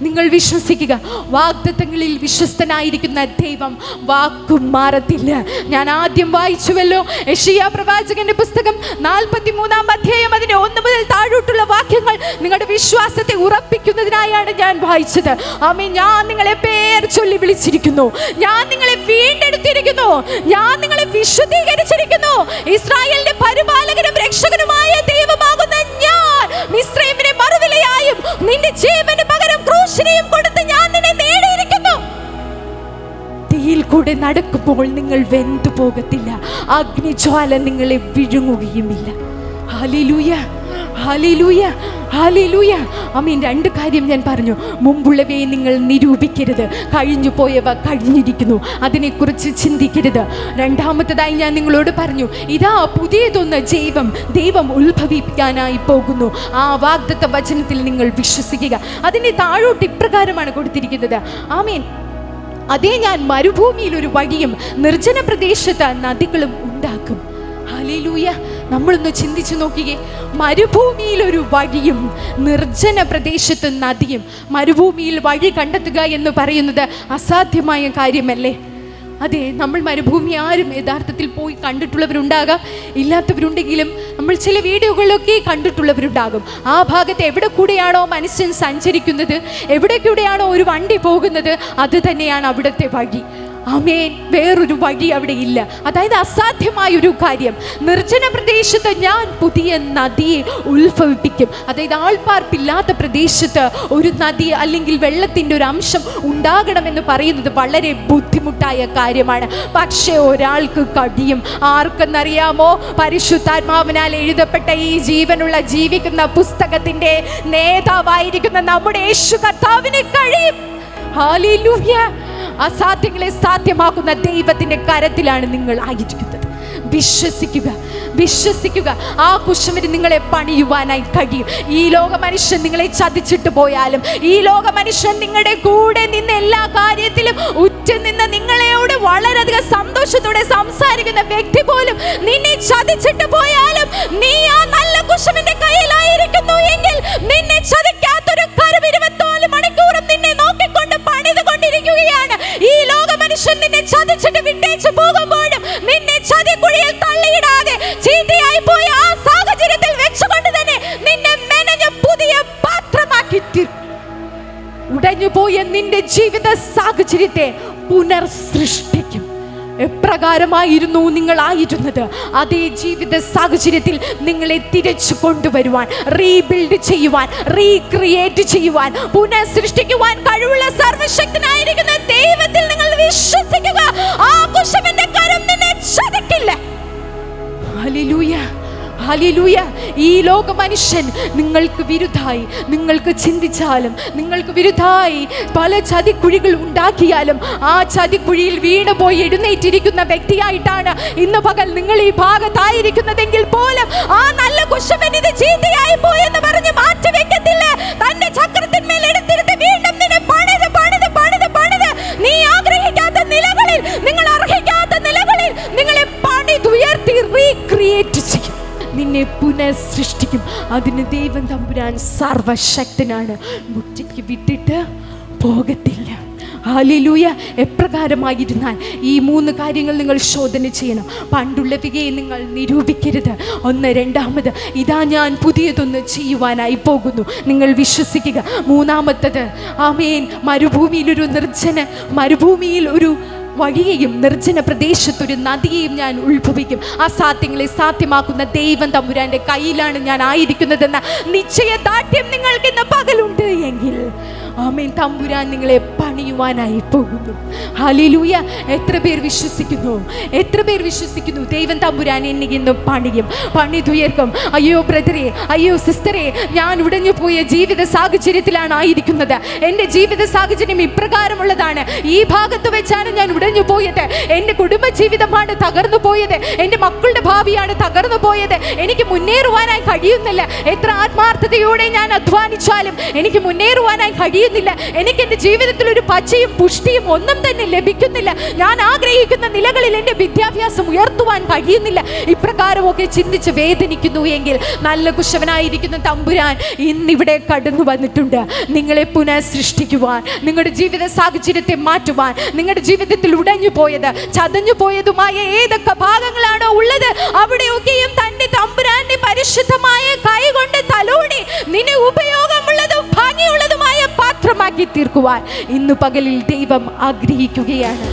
നിങ്ങൾ വിശ്വസിക്കുക. വാഗ്ദത്തങ്ങളിൽ വിശ്വസ്തനായിരിക്കുന്ന ദൈവം വാക്കും മാറത്തില്ല. ഞാൻ ആദ്യം വായിച്ചുവല്ലോ, യെശയ്യാ പ്രവാചകന്റെ പുസ്തകം 43-ാം അധ്യായം അതിന്റെ 1 മുതൽ താഴോട്ടുള്ള വാക്യങ്ങൾ നിങ്ങളുടെ വിശ്വാസത്തെ ഉറപ്പിക്കുന്നതിനായാണ് ഞാൻ വായിച്ചത്. ആമേൻ. ഞാൻ നിങ്ങളെ പേർ ചൊല്ലി വിളിച്ചിരിക്കുന്നു, ഞാൻ നിങ്ങളെ വീണ്ടെടുത്തിരിക്കുന്നു, ഞാൻ നിങ്ങളെ വിശുദ്ധീകരിച്ചിരിക്കുന്നു. ഇസ്രായേലിന്റെ പരിപാലകനും രക്ഷകനുമായ ദൈവമാകുന്ന ഞാൻ മിസ്രയീമിനെ മറുവിലയായും നിന്റെ ജീവന് പകരം ക്രൂശിനെയും കൊടുത്ത് ഞാൻ നിന്നെ നേടിയിരിക്കുന്നു. തീയിൽ കൂടെ നടക്കുമ്പോൾ നിങ്ങൾ വെന്തു പോകത്തില്ല, അഗ്നിജ്വാല നിങ്ങളെ വിഴുങ്ങുകയുമില്ല. ഹല്ലേലൂയ, ഹല്ലേലൂയ, ഹല്ലേലൂയ. ആമേൻ. 2 കാര്യം ഞാൻ പറഞ്ഞു. മുമ്പുള്ളവയെ നിങ്ങൾ നിരൂപിക്കരുത്, കഴിഞ്ഞു പോയവ കഴിഞ്ഞിരിക്കുന്നു, അതിനെക്കുറിച്ച് ചിന്തിക്കരുത്. രണ്ടാമത്തേതായി ഞാൻ നിങ്ങളോട് പറഞ്ഞു, ഇതാ പുതിയതൊന്ന് ദൈവം ഉത്ഭവിപ്പിക്കാനായി പോകുന്നു. ആ വാഗ്ദത്ത വചനത്തിൽ നിങ്ങൾ വിശ്വസിക്കുക. അതിൻ്റെ താഴോട്ട് ഇപ്രകാരമാണ് കൊടുത്തിരിക്കുന്നത്. ആമേൻ. അതേ, ഞാൻ മരുഭൂമിയിൽ ഒരു വഴിയും നിർജ്ജന പ്രദേശത്ത് നദികളും ഉണ്ടാക്കും. ഹല്ലേലൂയ. നമ്മളൊന്ന് ചിന്തിച്ചു നോക്കിയേ, മരുഭൂമിയിൽ ഒരു വഴിയും നിർജ്ജന പ്രദേശത്ത് നദിയും. മരുഭൂമിയിൽ വഴി കണ്ടെത്തുക എന്ന് പറയുന്നത് അസാധ്യമായ കാര്യമല്ലേ? അതെ, നമ്മൾ മരുഭൂമി ആരും യഥാർത്ഥത്തിൽ പോയി കണ്ടിട്ടുള്ളവരുണ്ടാകാം, ഇല്ലാത്തവരുണ്ടെങ്കിലും നമ്മൾ ചില വീഡിയോകളിലൊക്കെ കണ്ടിട്ടുള്ളവരുണ്ടാകും. ആ ഭാഗത്ത് എവിടെ കൂടെയാണോ മനുഷ്യൻ സഞ്ചരിക്കുന്നത്, എവിടെ കൂടെയാണോ ഒരു വണ്ടി പോകുന്നത്, അത് തന്നെയാണ് അവിടുത്തെ വഴി. ആമേൻ. വേറൊരു വഴി അവിടെ ഇല്ല. അതായത് അസാധ്യമായൊരു കാര്യം. നിർജ്ജന പ്രദേശത്ത് ഞാൻ പുതിയ നദിയെ ഉത്ഭവിപ്പിക്കും. അതായത് ആൾപ്പാർപ്പില്ലാത്ത പ്രദേശത്ത് ഒരു നദി അല്ലെങ്കിൽ വെള്ളത്തിൻ്റെ ഒരു അംശം ഉണ്ടാകണമെന്ന് പറയുന്നത് വളരെ ബുദ്ധിമുട്ടായ കാര്യമാണ്. പക്ഷേ ഒരാൾക്ക് കഴിയും. ആർക്കെന്നറിയാമോ? പരിശുദ്ധാത്മാവിനാൽ എഴുതപ്പെട്ട ഈ ജീവനുള്ള ജീവിക്കുന്ന പുസ്തകത്തിൻ്റെ നേതാവായിരിക്കുന്ന നമ്മുടെ യേശു കർത്താവിന് കഴിയും. ഹല്ലേലൂയ. അസാധ്യങ്ങളെ സാധ്യമാക്കുന്ന ദൈവത്തിന്റെ കരത്തിലാണ് നിങ്ങൾ ആയിരിക്കുന്നത്. വിശ്വസിക്കുക, വിശ്വസിക്കുക. ആ കുശവന് നിങ്ങളെ പണിയുവാനായി കഴിയും. ഈ ലോക മനുഷ്യൻ നിങ്ങളെ ചതിച്ചിട്ട് പോയാലും, ഈ ലോക മനുഷ്യൻ നിങ്ങളുടെ കൂടെ നിന്ന് എല്ലാ കാര്യത്തിലും ഉറ്റു നിന്ന് നിങ്ങളോട് വളരെയധികം സന്തോഷത്തോടെ സംസാരിക്കുന്ന വ്യക്തി പോലും നിന്നെ ചതിച്ചിട്ട് പോയാലും, നീ ആ നല്ല കുശവന്റെ കയ്യിലായിരിക്കുന്നു എങ്കിൽ നിന്നെ ചതിക്കാത്തൊരു കരം 24 മണിക്കൂറും നിന്നെ നോക്കിക്കൊണ്ട് പണിതുകൊണ്ടിരിക്കുകയാണ്. ഈ ലോക മനുഷ്യൻ നിന്നെ ചതിച്ചിട്ട് വിട്ടേച്ചു പോകുമ്പോഴും നിന്നെ ചതിക്കുഴിയിൽ തള്ളിയിടാതെ ചീത്തയായി പോയ ആ സാഹചര്യത്തിൽ വെച്ചുകൊണ്ട് തന്നെ നിന്നെ മെനഞ്ഞ പുതിയ പാത്രമാക്കി തീർക്കും. ഉടഞ്ഞുപോയ നിന്റെ ജീവിത സാഹചര്യത്തെ പുനർസൃഷ്ടിക്കും. എപ്രകാരമായിരുന്നു നിങ്ങളായിരുന്നത്, അതേ ജീവിത സാഹചര്യത്തിൽ നിങ്ങളെ തിരിച്ചു കൊണ്ടുവരുവാൻ, റീബിൽഡ് ചെയ്യുവാൻ, റീക്രിയേറ്റ് ചെയ്യുവാൻ, പുനഃസൃഷ്ടിക്കുവാൻ കഴിവുള്ള സർവശക്തനായിരിക്കുന്ന ദൈവത്തിൽ നിങ്ങൾ വിശ്വസിക്കുക. ആ കുശവന്റെ കരം നിന്നെ ചതിക്കില്ല. Hallelujah, hallelujah. ഈ ലോക മനുഷ്യൻ നിങ്ങൾക്ക് വിരുദ്ധായി നിങ്ങൾക്ക് ചിന്തിച്ചാലും, നിങ്ങൾക്ക് വിരുദ്ധായി പല ചതിക്കുഴികൾ ഉണ്ടാക്കിയാലും, ആ ചതിക്കുഴിയിൽ വീണുപോയി എഴുന്നേറ്റിരിക്കുന്ന വ്യക്തിയായിട്ടാണ് ഇന്ന് പകൽ നിങ്ങൾ ഈ ഭാഗത്തായിരിക്കുന്നതെങ്കിൽ പോലും ആ നല്ല കുശവൻ ഇത് ചീത്തയായി പോയെന്ന് പറഞ്ഞ് മാറ്റിവെക്കത്തില്ല. തന്റെ ചക്രത്തിന്മേൽ എടുത്തിരുത്തി വീണ്ടും നിന്നെ പണിത് പണിത് പണിത് പണിത് നീ ആഗ്രഹിക്കാത്ത നിലകളിൽ, നിങ്ങൾ അർഹിക്കാത്ത നിലകളിൽ നിങ്ങളെ പണിതുയർത്തി റീക്രിയേറ്റ് ചെയ്യും, നിന്നെ പുനഃസൃഷ്ടിക്കും. അതിന് ദൈവം തമ്പുരാൻ സർവശക്തനാണ്, മുറ്റയ്ക്ക് വിട്ടിട്ട് പോകത്തില്ല. ഹല്ലേലൂയ. എപ്രകാരമായിരുന്നാൽ ഈ 3 കാര്യങ്ങൾ നിങ്ങൾ ശോധന ചെയ്യണം. പണ്ടുള്ളവയെ നിങ്ങൾ നിരൂപിക്കരുത്. 1. രണ്ടാമത്, ഇതാ ഞാൻ പുതിയതൊന്ന് ചെയ്യുവാനായി പോകുന്നു, നിങ്ങൾ വിശ്വസിക്കുക. 3. ആമേൻ, മരുഭൂമിയിൽ ഒരു വഴിയെയും നിർജ്ജന പ്രദേശത്തൊരു നദിയെയും ഞാൻ ഉത്ഭവിക്കും. അസാധ്യങ്ങളെ സാധ്യമാക്കുന്ന ദൈവം തമ്പുരാന്റെ കയ്യിലാണ് ഞാൻ ആയിരിക്കുന്നതെന്ന നിശ്ചയദാർഢ്യം നിങ്ങൾക്ക് ഇന്ന് പകലുണ്ട് എങ്കിൽ, ആമേൻ, തമ്പുരാൻ നിങ്ങളെ പണിയുവാനായി പോകുന്നു. ഹല്ലേലൂയ. എത്ര പേർ വിശ്വസിക്കുന്നു? എത്ര പേർ വിശ്വസിക്കുന്നു? ദൈവം തമ്പുരാൻ എന്നെ ഇന്ന് പണിയും, പണിതുയർക്കും. അയ്യോ ബ്രദറെ, അയ്യോ സിസ്റ്ററെ, ഞാൻ ഉടഞ്ഞു പോയ ജീവിത സാഹചര്യത്തിലാണ് ആയിരിക്കുന്നത്. എൻ്റെ ജീവിത സാഹചര്യം ഇപ്രകാരമുള്ളതാണ്. ഈ ഭാഗത്ത് വെച്ചാണ് ഞാൻ ഉടഞ്ഞു പോയത്. എൻ്റെ കുടുംബ ജീവിതമാണ് തകർന്നു പോയത്. എൻ്റെ മക്കളുടെ ഭാവിയാണ് തകർന്നു പോയത്. എനിക്ക് മുന്നേറുവാനായി കഴിയുന്നില്ല. എത്ര ആത്മാർത്ഥതയോടെ ഞാൻ അധ്വാനിച്ചാലും എനിക്ക് മുന്നേറുവാനായി കഴിയുന്നില്ല. എനിക്ക് എൻ്റെ ജീവിതത്തിൽ ഒരു പച്ചയും പുഷ്ടിയും ഒന്നും തന്നെ ലഭിക്കുന്നില്ല. ഞാൻ ആഗ്രഹിക്കുന്ന നിലകളിൽ എൻ്റെ വിദ്യാഭ്യാസം ഉയർത്തുവാൻ കഴിയുന്നില്ല. ഇപ്രകാരമൊക്കെ ചിന്തിച്ച് വേദനിക്കുന്നു എങ്കിൽ, നല്ല കുശവനായിരിക്കുന്ന തമ്പുരാൻ ഇന്നിവിടെ കടന്നു വന്നിട്ടുണ്ട്. നിങ്ങളെ പുനഃസൃഷ്ടിക്കുവാൻ, നിങ്ങളുടെ ജീവിത സാഹചര്യത്തെ മാറ്റുവാൻ, നിങ്ങളുടെ ജീവിതത്തിൽ ഉടഞ്ഞു പോയത്, ചതഞ്ഞു പോയതുമായ ഏതൊക്കെ ഭാഗങ്ങളാണോ ഉള്ളത്, അവിടെയൊക്കെയും തന്റെ തമ്പുരാന്റെ പരിശുദ്ധമായ കൈ കൊണ്ട് തലോടി നിന്നെ ഉപയോഗമുള്ളതും ഭംഗിയുള്ളതുമായ പാത്രമാക്കി തീർക്കുവാൻ ഇന്ന് പകലിൽ ദൈവം ആഗ്രഹിക്കുകയാണ്.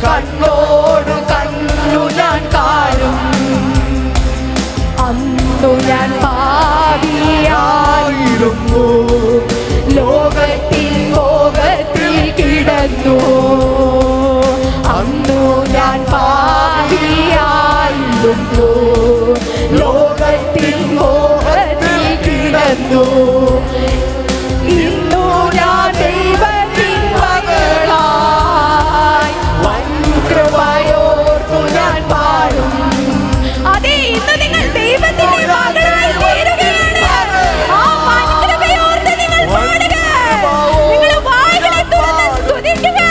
കണ്ണോട് കണ്ണു ഞാൻ കാണും, അന്നു ഞാൻ പാപിയായിരുന്നു, ലോകത്തിൽ മോഹത്തിൽ കിടന്നു, അന്നു ഞാൻ പാപിയായിരുന്നു, ലോകത്തിൽ മോഹത്തിൽ കിടന്നു, ഇന്നു ഞാൻ ദൈവത്തിൻ മകളായി വൻകൃപയോർത്തു ഞാൻ പാടും. അതെ, ഇന്ന് നിങ്ങൾ ദൈവത്തിന്റെ മകളായി തീരുകയാണ്. ആ വൻകൃപയോർത്ത് നിങ്ങൾ പാടുക, നിങ്ങൾ വായ്കളെ തുറന്ന് സ്തുതിക്കുക.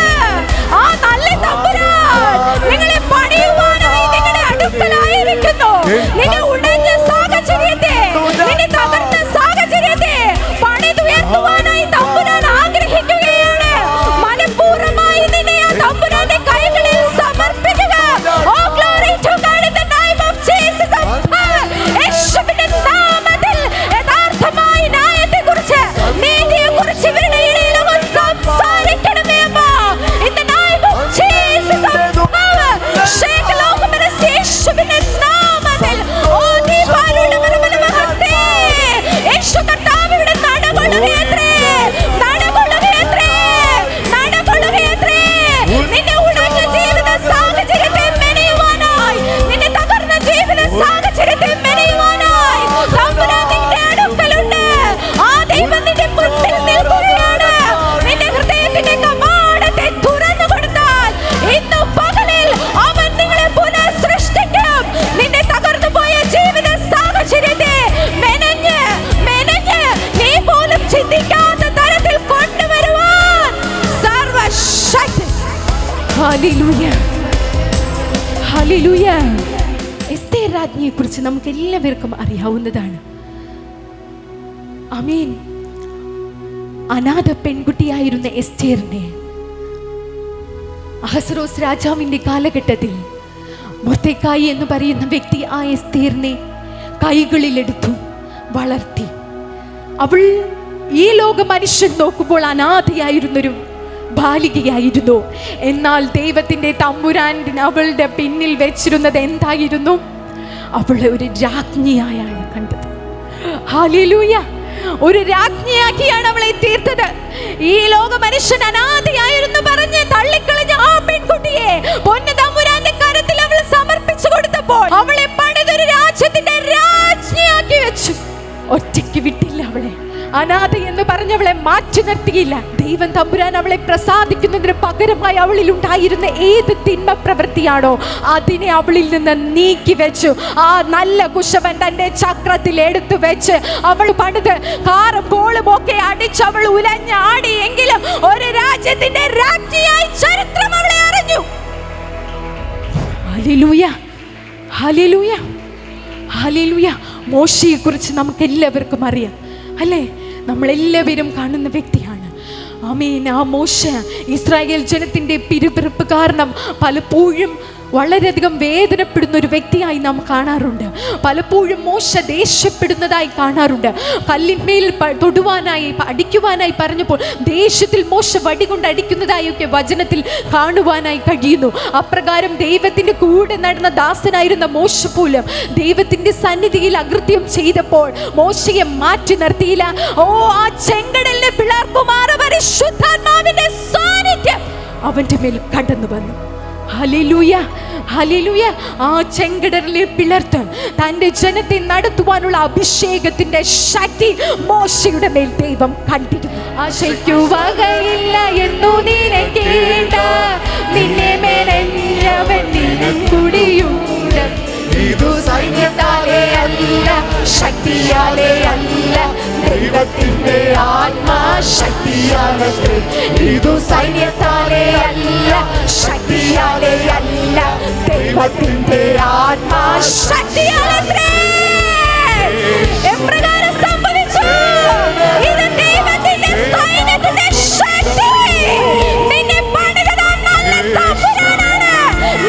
Hallelujah, hallelujah. എസ്തേർ രാജ്ഞിയെ കുറിച്ച് നമുക്ക് എല്ലാവർക്കും അറിയാവുന്നതാണ്. ആമേൻ. അനാഥ പെൺകുട്ടിയായിരുന്ന എസ്തേറിനെ അഹസ്വേരോസ് രാജാവിന്റെ കാലഘട്ടത്തിൽ മൊർദെഖായി എന്ന് പറയുന്ന വ്യക്തി ആ എസ്തേറിനെ കൈകളിലെടുത്തു വളർത്തി. അവൾ ഈ ലോക മനുഷ്യൻ നോക്കുമ്പോൾ അനാഥയായിരുന്നൊരു ബാലികയായിരുന്നു. എന്നാൽ ദൈവത്തിന്റെ തമ്പുരാൻ അവളുടെ പിന്നിൽ വെച്ചിരുന്നത് എന്തായിരുന്നു? അവളെ ഒരു രാജ്ഞിയായാണ് കണ്ടത്. ഹല്ലേലൂയ. ഒരു രാജ്ഞിയാക്കിയാണ് അവളെ തീർത്തത്. ഈ ലോക മനുഷ്യൻ അനാഥയായിരുന്നു പറഞ്ഞ് തള്ളിക്കളഞ്ഞ ആ പെൺകുട്ടിയെ പൊന്നു തമ്പുരാന്റെ കരത്തിൽ അവൾ സമർപ്പിച്ചു കൊടുത്തപ്പോൾ അവളെ പണിതൊരു രാജ്യത്തിന്റെ രാജ്ഞിയാക്കി വെച്ചു. ഒറ്റയ്ക്ക് വിട്ടില്ല അവളെ. അനാഥ എന്ന് പറഞ്ഞവളെ മാറ്റി നിർത്തിയില്ല. ദൈവം തമ്പുരാൻ അവളെ പ്രസാദിക്കുന്നതിന് പകരമായി അവളിൽ ഉണ്ടായിരുന്ന ഏത് തിന്മ പ്രവൃത്തിയാണോ അതിനെ അവളിൽ നിന്ന് നീക്കി വെച്ചു. ആ നല്ല കുശവൻ തന്റെ ചക്രത്തിൽ എടുത്തു വെച്ച് അവൾ പണിത് കാറും ബോളും ഒക്കെ അടിച്ച് അവൾ ഉലഞ്ഞാടി. എങ്കിലും ഒരു രാജ്യത്തിന്റെ രാജ്ഞിയായി ചരിത്രം അവളെ അറിഞ്ഞു. ഹല്ലേലൂയ, ഹല്ലേലൂയ, ഹല്ലേലൂയ. മോശയെ കുറിച്ച് നമുക്ക് എല്ലാവർക്കും അറിയാം അല്ലേ? നമ്മളെല്ലാവരും കാണുന്ന വ്യക്തിയാണ്. ആമേൻ. ആ മോശ ഇസ്രായേൽ ജനത്തിന്റെ പിറുപിറുപ്പ് കാരണം പലപ്പോഴും വളരെയധികം വേദനപ്പെടുന്ന ഒരു വ്യക്തിയായി നാം കാണാറുണ്ട്. പലപ്പോഴും മോശ ദേഷ്യപ്പെടുന്നതായി കാണാറുണ്ട്. കല്ലിന്മേൽ തൊടുവാനായി അടിക്കുവാനായി പറഞ്ഞപ്പോൾ ദേഷ്യത്തിൽ മോശ വടികൊണ്ട് അടിക്കുന്നതായൊക്കെ വചനത്തിൽ കാണുവാനായി കഴിയുന്നു. അപ്രകാരം ദൈവത്തിന്റെ കൂടെ നടന്ന ദാസനായിരുന്ന മോശ പോലും ദൈവത്തിന്റെ സന്നിധിയിൽ അകൃത്യം ചെയ്തപ്പോൾ മോശയെ മാറ്റി നിർത്തിയില്ല. ഓ, ആ ചെങ്കടലിനെ പിളർക്കുമാറ് പരിശുദ്ധാത്മാവിന്റെ സാന്നിധ്യം അവന്റെ മേൽ കടന്നു വന്നു. Hallelujah, hallelujah. ആ ചെങ്കടലിനെ പിളർത്ത് തന്റെ ജനത്തെ നടത്തുവാനുള്ള അഭിഷേകത്തിന്റെ ശക്തി മോശയുടെ മേൽ ദൈവം കണ്ടിരുന്നു. ആശയ്ക്കുവകയില്ല എന്നു നിനക്കേണ്ട, നിന്നെ മെനഞ്ഞവൻ നിനക്കുടിയുണ്ട്. ഇതു സൈന്യത്താലേ അല്ല, ശക്തിയാലേ അല്ല, ദൈവത്തിന്റെ ആത്മാശക്തിയാലത്രേ. ഇതു സൈന്യത്താലേ അല്ല, ശക്തിയാലേ അല്ല, ദൈവത്തിന്റെ ആത്മാശക്തിയാലത്രേ. എപ്രകാരം സംഭവിച്ചു? ഇത് ദൈവത്തിന്റെ സൈന്യത്തിന്റെ ശക്തി. നിന്നെ പണിതത് ആ നല്ല തമ്പുരാനാണ്.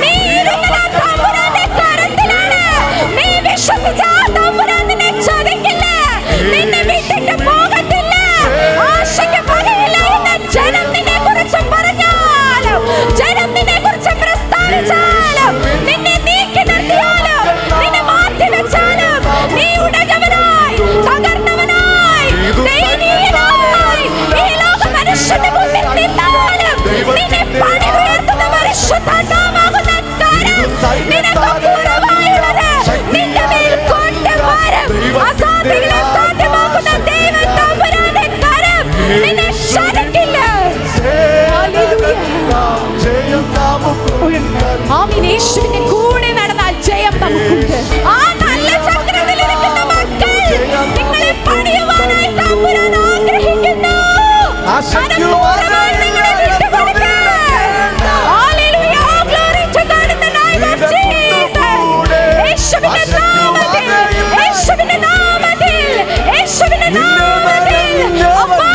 നീ ഇരുന്നത് ആ തമ്പുരാന്റെ കരത്തിലാണ്. നീ വിശ്വസിച്ച ആ തമ്പുരാൻ നിന്നെ ചതിക്കില്ല, നിന്നെ വിട്ടിട്ട് പോകത്തില്ല. ആശയ്ക്ക് വകയില്ല എന്ന് ജനം നിന്നെ കുറിച്ച് പറഞ്ഞാലും, ജനം നിന്നെ കുറിച്ച് പ്രസ്താവിച്ചാലും, നിന്നെ നീക്കി നിർത്തിയാലും, നിന്നെ മാറ്റി വെച്ചാലും, നീ ഉടഞ്ഞവനായി, തകർന്നവനായി, ദയനീയനായി ഈ ലോക മനുഷ്യന്റെ മുന്നിൽ നിന്നാലും നിന്നെ പണിതുയർത്തുന്ന പരിശുദ്ധാത്മാവാകുന്ന കരം നിനക്ക് പൂർവ്വമായുള്ളത് നിന്റെ മേൽ കൊണ്ടുവരും. അസാധ്യങ്ങളെ സാധ്യമാക്കുന്ന ദൈവം തമ്പുരാന്റെ കരം നിന്നെ ശരിക്കില്ല. ആമേൻ. യേശുവിന്റെ കൂടെ നടന്നാൽ ജയം നമുക്കുണ്ട്. ആ നല്ല ചക്രത്തിൽ ഇരിക്കുന്ന മക്കൾ നിങ്ങളെ പണിയുവാനായി തമ്പുരാൻ ആഗ്രഹിക്കുന്നു. മനഃപൂർവ്വമായി നിങ്ങളെ വിട്ടുകൊടുക്കുക. Hallelujah. Glory to God in the name of Jesus. യേശുവിന്റെ നാമത്തിൽ, യേശുവിന്റെ നാമത്തിൽ, യേശുവിന്റെ നാമത്തിൽ. അപ്പാ,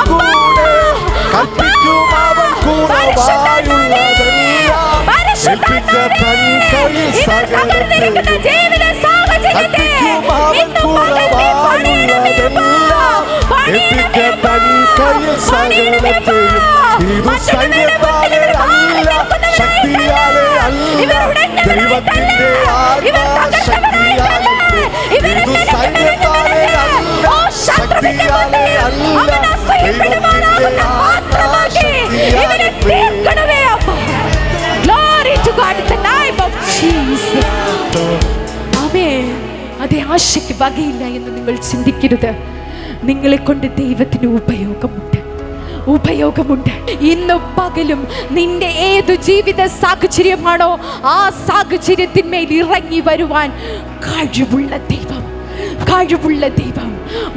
അപ്പാ, അപ്പാ, പരിശുദ്ധാത്മാവേ, പരിശുദ്ധാത്മാവേ, ഇവർ തകർന്നിരിക്കുന്ന ജീവിത സാഹചര്യത്തെ ഇന്ന് പകൽ നീ പണിയണമേ അപ്പാ, പണിയണമേ അപ്പാ, പണിയണമേ അപ്പാ. മറ്റുള്ളവരുടെ മുന്നിൽ ഇവർ മാറി നിൽക്കുന്നവരായിട്ടല്ല, ഇവർ ഉടഞ്ഞവരായിട്ടല്ല, ഇവർ തകർന്നവരായിട്ടല്ല, ഇവർ നിരക്കുന്നവരായിട്ടല്ല. ഓ, ശത്രുവിന്റെ മുന്നിൽ അവൻ അസൂയപ്പെടുവാനാകുന്ന പാത്രമാക്കി ഇവരെ തീർക്കണമേ അപ്പാ. Glory to God in the name of Jesus. ആമേൻ. അതേ, ആശയ്ക്ക് വകയില്ല എന്ന് നിങ്ങൾ ചിന്തിക്കരുത്. നിങ്ങളെ കൊണ്ട് ദൈവത്തിന് ഉപയോഗമുണ്ട്, ഉപയോഗമുണ്ട്. ഇന്ന് പകലും നിന്റെ ഏതു ജീവിത സാഹചര്യമാണോ ആ സാഹചര്യത്തിന്മേൽ ഇറങ്ങി വരുവാൻ കഴിവുള്ള ദൈവം, കഴിവുള്ള ദൈവം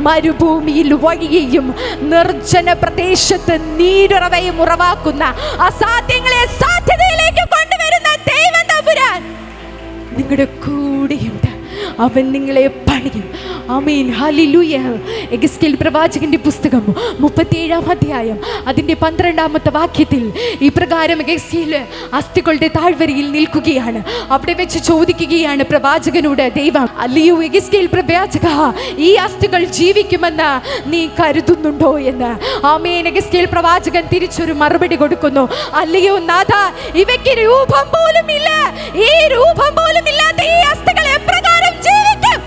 മരുഭൂമിയിൽ വഴിയെയും നിർജ്ജന പ്രദേശത്ത് നീരുറവയും ഉറവാക്കുന്ന അസാധ്യങ്ങളെ സാധ്യതയിലേക്ക് കൊണ്ടുവരുന്ന ദൈവം തമ്പുരാൻ നിങ്ങളുടെ കൂടെയുണ്ട്. അവൻ നിങ്ങളെ പണിയും. ആമേൻ, ഹല്ലേലൂയ. എഗസ്കേൽ പ്രവാചകന്റെ പുസ്തകം 37-ാം അധ്യായം അതിൻ്റെ 12-ാമത്തെ വാക്യത്തിൽ ഇപ്രകാരം എഗസ്കേൽ അസ്ഥികളുടെ താഴ്വരയിൽ നിൽക്കുകയാണ്. അവിടെ വെച്ച് ചോദിക്കുകയാണ് പ്രവാചകനോട് ദൈവം, അല്ലയോ എഗസ്കേൽ പ്രവാചക, ഈ അസ്ഥികൾ ജീവിക്കുമെന്ന് നീ കരുതുന്നുണ്ടോ എന്ന്. ആമേൻ. എഗസ്കേൽ പ്രവാചകൻ തിരിച്ചൊരു മറുപടി കൊടുക്കുന്നു, അല്ലയോ നാഥ, ഇവയ്ക്ക് രൂപം പോലും ഇല്ല. ഈ രൂപം പോലും ഇല്ലാത്ത ഈ അസ്ഥികൾ എപ്രകാരം ജീവിക്കും?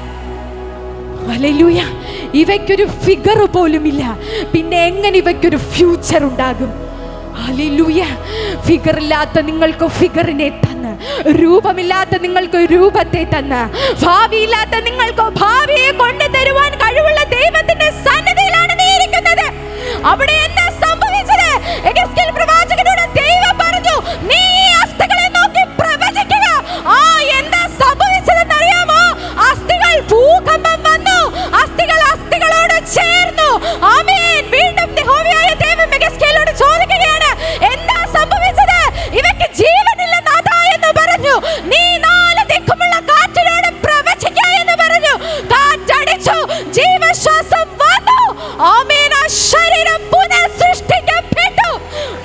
ഹല്ലേലൂയ. ഇവയ്ക്കൊരു ഫിഗർ പോലുമില്ല, പിന്നെ എങ്ങനെ ഇവയ്ക്കൊരു ഫ്യൂച്ചർ ഉണ്ടാകും? ഹല്ലേലൂയ. ഫിഗറില്ലാത്ത നിങ്ങൾക്ക് ഫിഗറിനെ തന്ന്, രൂപമില്ലാത്ത നിങ്ങൾക്ക് രൂപത്തെ തന്ന്, ഭാവിയില്ലാത്ത നിങ്ങൾക്ക് ഭാവിയെ കൊണ്ടുതരുവാൻ കഴിവുള്ള ദൈവത്തിന്റെ സന്നിധിയിലാണ് നീ ഇരിക്കുന്നത്. അവിടെ എന്താ സംഭവിച്ചത്? എഗസ്കേൽ പ്രവാചകനോട് ദൈവം പറഞ്ഞു, നീ ഈ അസ്ഥികളെ നോക്കി പ്രവചിക്കുക. എന്താ സംഭവിച്ചതെന്ന് അറിയാമോ? അസ്ഥികൾ ഭൂകമ്പം വന്നു, അസ്ഥികൾ അസ്ഥികളോട് ചേർന്നു. ആമേൻ. വീണ്ടും യഹോവയായ ദൈവം എഗസ്കേലോട് ചോദിക്കുകയാണ്, എന്താ സംഭവിച്ചത്? ഇവയ്ക്ക് ജീവനില്ല നാഥ എന്ന് പറഞ്ഞു. നീ 4 ദിക്കുമുള്ള കാറ്റിനോട് പ്രവചിക്കുക എന്ന് പറഞ്ഞു. കാറ്റടിച്ചു, ജീവശ്വാസം വന്നു. ആമേൻ. ആ ശരീരം പുനഃസൃഷ്ടിക്കപ്പെട്ടു.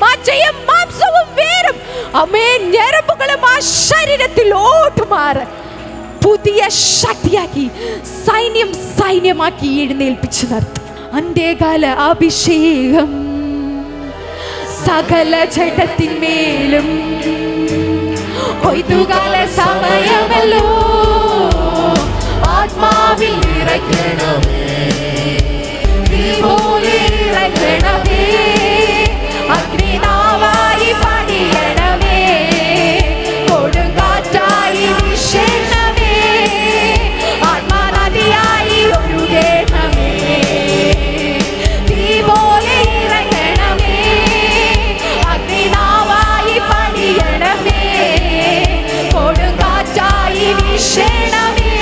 മജ്ജയും മാംസവും വേരും, ആമേൻ, ഞരമ്പുകളും ആ ശരീരത്തിൽ ഓടുമാറ് പുതിയ ശക്തിയാക്കി സൈന്യമാക്കി എഴുന്നേൽപ്പിച്ചു നിർത്തും. അന്ത്യകാല അഭിഷേകം സകല ജഡത്തിന്മേലും കൊയ്ത്തുകാല സമയമല്ലോ, ആത്മാവിൽ ഇറങ്ങണമേ, നീ പോലെ ഇറങ്ങണമേ, അഗ്നിനാവായി പണിയണമേ, കൊടുങ്കാറ്റായി വീശണമേ, ആത്മാനദിയായി ഒഴുകണമേ, നീ പോലെ ഇറങ്ങണമേ, അഗ്നിനാവായി പണിയണമേ, കൊടുങ്കാറ്റായി വീശണമേ,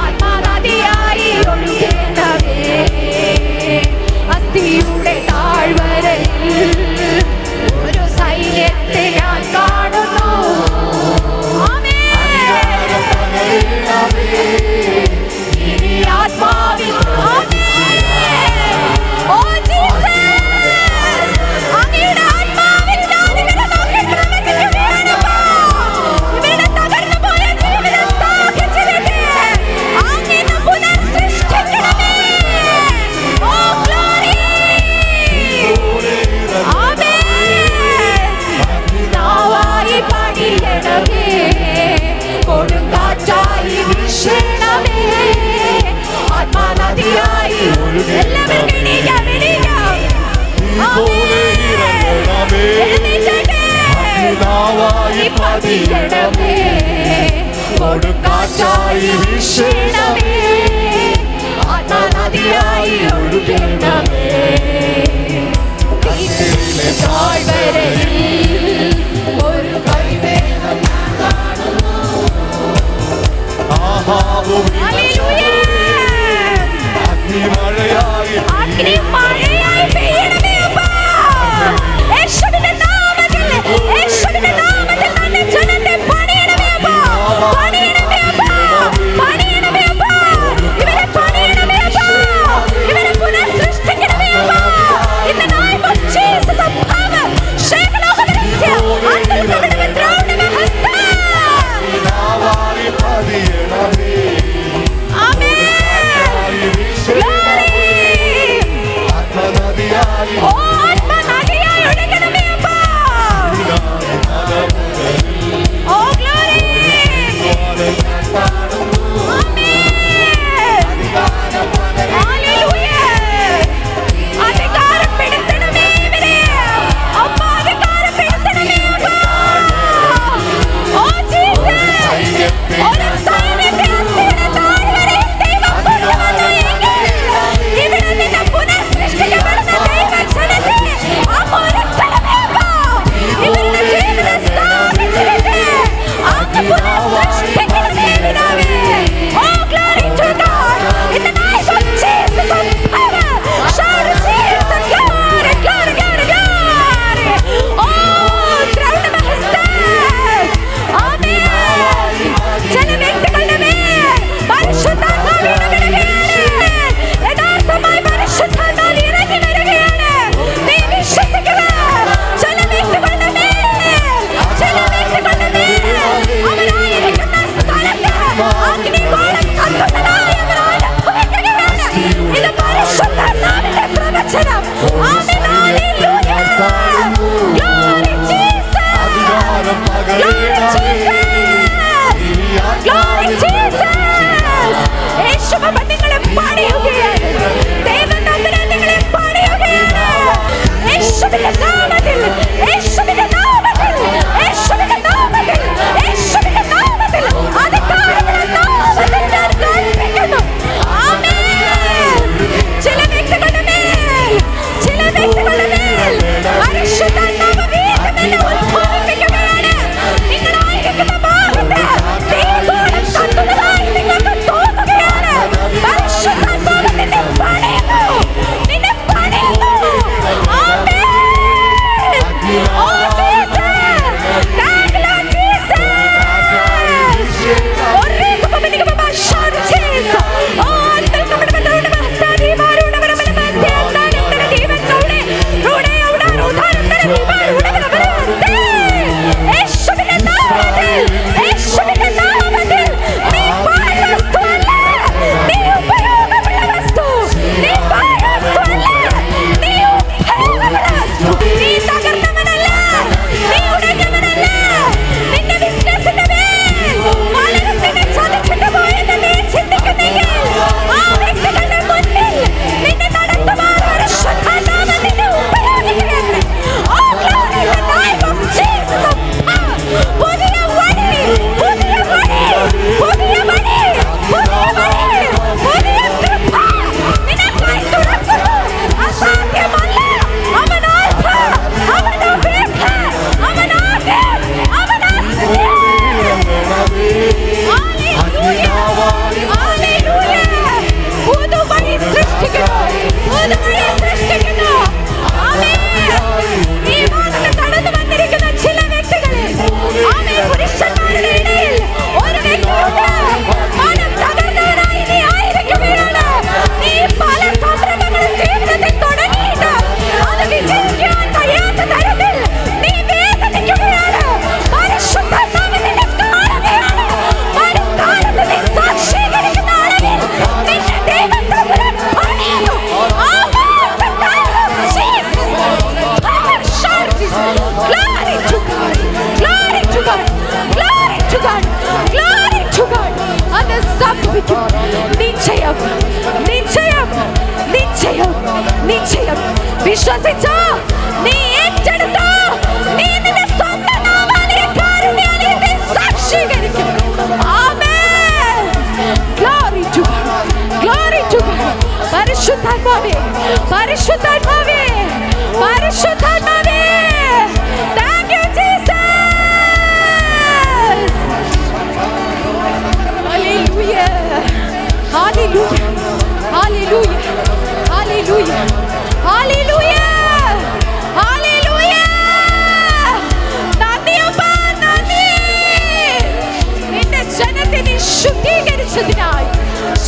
ആത്മാനദിയായി ഒഴുകണമേ. അസ്ഥിയുടെ താഴ്വരയിൽ ഒരു സൈന്യത്തെ ഞാൻ കാണുന്നു. ഇനി ആത്മാവിൽ അങ്ങയുടെ ആത്മാവിൽ ഞാനിങ്ങനെ നോക്കി പ്രവചിക്കുകയാണിപ്പോൾ. ഇവിടെ തകർന്നു പോയ ജീവിതം സ്ഥാപിച്ചിട്ട് അങ്ങിന്ന് പുനഃസൃഷ്ടിക്കണമേ. ഓ ഗ്ലോറി. നാവായി പണിയണമേ, കൊടുങ്കാറ്റായി വീശണമേ, ആത്മാനദിയായി എല്ലാവരും എണീക്കാം, എണീക്കാം. എഴുന്നേറ്റേ. നാവായി പണിയണമേ, കൊടുങ്കാറ്റായി വീശണമേ, ആത്മാനദിയായി ഒഴുകണമേ. താഴ്വരയിൽ ഒരു കൈവേഗം ഞാൻ കാണുന്നു. അഗ്നിമഴയായി പെയ്യണമേ അപ്പാ. യേശുവിന്റെ നാമത്തിൽ, യേശുവിന്റെ നാമത്തിൽ നിന്റെ ജനത്തെ പണിയണമേ അപ്പാ, പണിയണമേ അപ്പാ, പണിയണമേ അപ്പാ, ഇവരെ പണിയണമേ അപ്പാ, ഇവരെ പുനഃസൃഷ്ടിക്കണമേ അപ്പാ. In the name of Jesus of power, shake it over the sea, until the throne of Hasta. Amen. Glory. Oh, ആത്മനദിയായി ഒഴുകണമേ അപ്പാ. Oh, glory. അധികാരപ്പെടുത്തണമേ ഇവരെ. അമ്മ അധികാരപ്പെടുത്തണമേ അപ്പാ. Oh Jesus. ഒരു സൈന്യത്തെ അസ്ഥിയുടെ താഴ്വരയിൽ ദൈവം കൊണ്ടുവന്നെങ്കിൽ ഇവിടെ നിന്ന് പുനഃസൃഷ്ടിക്കപ്പെടുന്ന ദൈവജനം നിശ്ചയം. വിശ്വസിച്ചോ, നീ ഏറ്റെടുത്തോ, നീ നിന്റെ സ്വന്തം നാവാലയ കാരുണ്യാലയത്തിൽ സാക്ഷീകരിക്കും. ആമേൻ. Glory to God. Glory to God. പരിശുദ്ധാത്മാവേ, പരിശുദ്ധാത്മാവേ, പരിശുദ്ധാത്മാവേ. Thank you Jesus. Hallelujah. Hallelujah. Hallelujah. Hallelujah. Hallelujah. Hallelujah. നന്ദി അപ്പാ, നന്ദി. നിന്റെ ജനത്തെ നീ ശുദ്ധീകരിച്ചതിനായി,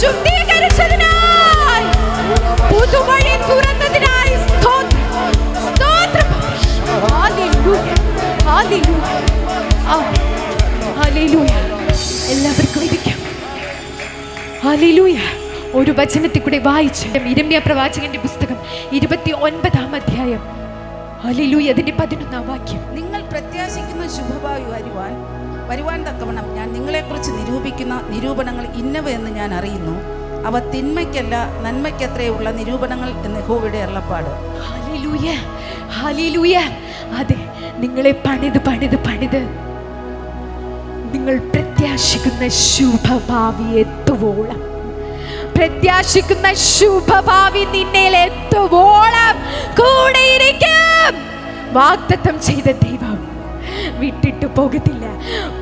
ശുദ്ധീകരിച്ചതിനായി, പുതുവഴി തുറന്നതിനായി സ്തോത്രം, സ്തോത്രം. Hallelujah. Hallelujah. Hallelujah. എല്ലാവർക്കും ഇരിക്കാം. Hallelujah. ഒരു വചനത്തിൽ കൂടെ വായിച്ച് യിരെമ്യാ പ്രവാചകന്റെ പുസ്തകം 29-ാം അധ്യായം. ഹല്ലേലൂയ. അതിന്റെ 11-ാം വാക്യം. നിങ്ങൾ പ്രത്യാശിക്കുന്ന ശുഭഭാവി വരുവാൻ തക്കവണ്ണം ഞാൻ നിങ്ങളെക്കുറിച്ച് നിരൂപിക്കുന്ന നിരൂപണങ്ങൾ ഇന്നവ എന്ന് ഞാൻ അറിയുന്നു. അവ തിന്മയ്ക്കല്ല നന്മയ്ക്കത്രയുള്ള നിരൂപണങ്ങൾ എന്ന് യഹോവയുടെ അരുളപ്പാട്. ഹല്ലേലൂയ. ഹല്ലേലൂയ. അതെ, നിങ്ങളെ പണിത് നിങ്ങൾ പ്രത്യാശിക്കുന്ന ശുഭഭാവി എത്തുവോളം, പ്രത്യാശിക്കുന്ന ശുഭഭാവി നിന്നിൽ എത്തുവോളം കൂടെയിരിക്കും. വാഗ്ദത്തം ചെയ്ത ദൈവം വിട്ടിട്ട് പോകത്തില്ല.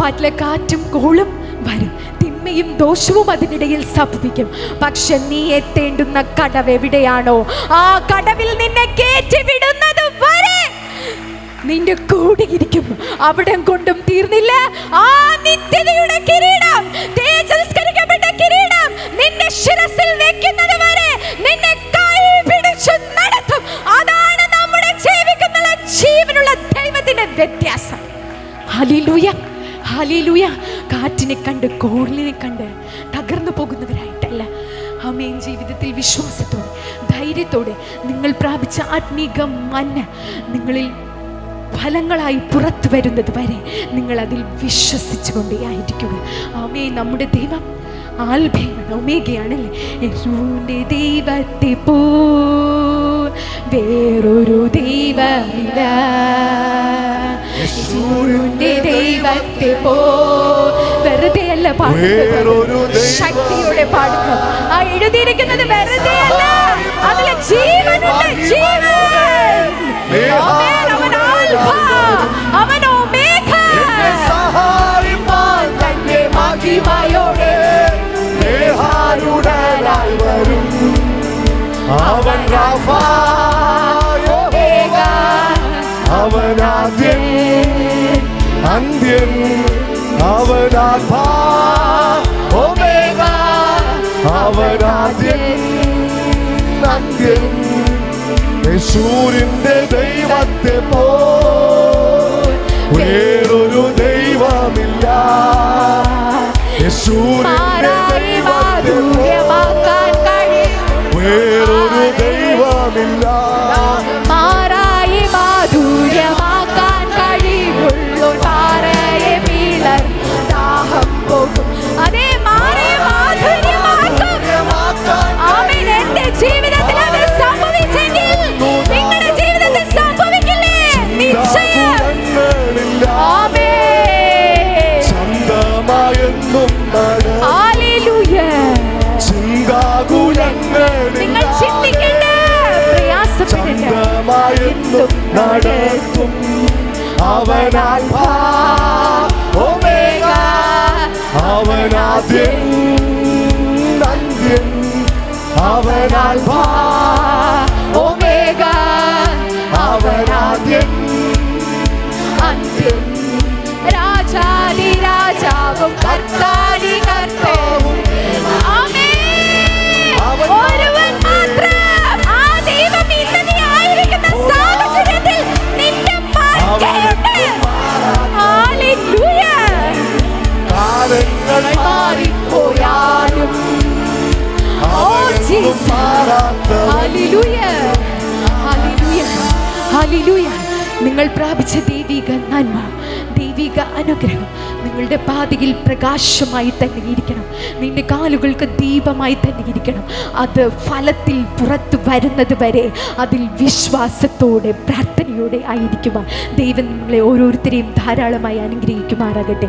പല കാറ്റും കോളും വരും, തിന്മയും ദോഷവും അതിനിടയിൽ സംഭവിക്കും. പക്ഷെ നീ എത്തേണ്ടുന്ന കടവ് എവിടെയാണോ, ആ കടവിൽ നിന്നെ കയറ്റി വിടുന്നത് വരെ നിന്റെ കൂടെ ഇരിക്കും. അവിടം കൊണ്ടും തീർന്നില്ല. ആ നിത്യതയുടെ കിരീടം, തേജസ്കരിക്കപ്പെട്ട കിരീടം നിന്റെ ശിരസിൽ വെക്കുന്നത് വരെ നിന്നെ കൈ പിടിച്ചു നടത്തും. അതാണ് നമ്മുടെ ജീവിക്കുന്ന ജീവനുള്ള ദൈവത്തിന്റെ വ്യത്യാസം. ഹല്ലേലൂയ. ഹല്ലേലൂയ. കാറ്റിനെ കണ്ട് കോളിനെ കണ്ട് തകർന്നു പോകുന്നവരായിട്ടല്ല, ആമേൻ, ജീവിതത്തിൽ വിശ്വാസത്തോടെ ധൈര്യത്തോടെ നിങ്ങൾ പ്രാപിച്ച ആത്മീക മന്ന നിങ്ങളിൽ ഫലങ്ങളായി പുറത്തു വരുന്നത് വരെ നിങ്ങൾ അതിൽ വിശ്വസിച്ചുകൊണ്ടേയിരിക്കുക. ആമേൻ. നമ്മുടെ ദൈവം ആൽഫയാണ് ഒമേഗയാണല്ലേ. യേശുവിന്റെ ദൈവത്തെ പോ വേറൊരു ദൈവമില്ല. യേശുവിന്റെ ദൈവത്തെ പോ വെറുതെ അല്ല പാടുന്നത്, ശക്തിയോടെ പാടുന്നു. ആ എഴുതിയിരിക്കുന്നത് വെറുതെ അല്ല, അതിലെ ജീവനുണ്ട്, ജീവൻ. അവൻ ആൽഫ, അവൻ ഒമേഗ. തന്റെ മഹിമയോടെ വരും അവൻ റാഫ, ഒമേഗ. അവൻ ആദ്യൻ അന്ത്യൻ, അവൻ ആൽഫ ഒമേഗ, അവൻ ആദ്യൻ അന്ത്യൻ. യേശുവിന്റെ ദൈവത്തെ പോ വേറൊരു ദൈവമില്ല. യേശുവിന്റെ ദൈവത്തെ വേറൊരു ദൈവമില്ല. മാറായി മാധുര്യമാക്കാൻ കഴിവുള്ളൂ. പാറയെ വീളർ ദാഹം പോകും. അതേ, മാറി മാധുര്യമാക്കും. ആമേൻ. എന്റെ ജീവിതത്തിൽ അത് സംഭവിച്ചെങ്കിൽ നിങ്ങളുടെ ജീവിതത്തിൽ സംഭവിക്കില്ലേ? നിശ്ചയം. ആമേൻ. സ്വന്തമായെന്നും ഹല്ലേലൂയ. ചിന്താകുലങ്ങളിൽ നിങ്ങൾ ചിന്തിക്കണ്ട, പ്രയാസപ്പെടണ്ട, സ്വന്തമായെന്നും നടത്തും. അവൻ ആൽഫ ഒമേഗ, അവൻ ആദ്യൻ അന്ത്യൻ, അവൻ ആൽഫ ഒമേഗ, അവൻ ആദ്യൻ അന്ത്യം. രാജാതി രാജാവും കർത്താതി കർത്താവും. ആമേൻ. ഒരുവൻ മാത്രം. ആ ദൈവം ഇന്ന് നീ ആയിരിക്കുന്ന സാഹചര്യത്തിൽ നിന്റെ മാർഗ്ഗമുണ്ട്. ഹല്ലേലൂയ. കാലങ്ങൾ മാറിപ്പോയാലും മാറാത്ത ഹല്ലേലൂയ. ഹല്ലേലൂയ. ഹല്ലേലൂയ. നിങ്ങൾ പ്രാപിച്ച ദൈവിക നന്മ, ദൈവിക അനുഗ്രഹം നിങ്ങളുടെ പാതയിൽ പ്രകാശമായി തന്നെ ഇരിക്കണം. നിന്റെ കാലുകൾക്ക് ദീപമായി തന്നെ ഇരിക്കണം. അത് ഫലത്തിൽ പുറത്തു വരുന്നത് വരെ അതിൽ വിശ്വാസത്തോടെ പ്രാർത്ഥനയോടെ ആയിരിക്കുവാൻ ദൈവം നിങ്ങളെ ഓരോരുത്തരെയും ധാരാളമായി അനുഗ്രഹിക്കുമാറാകട്ടെ.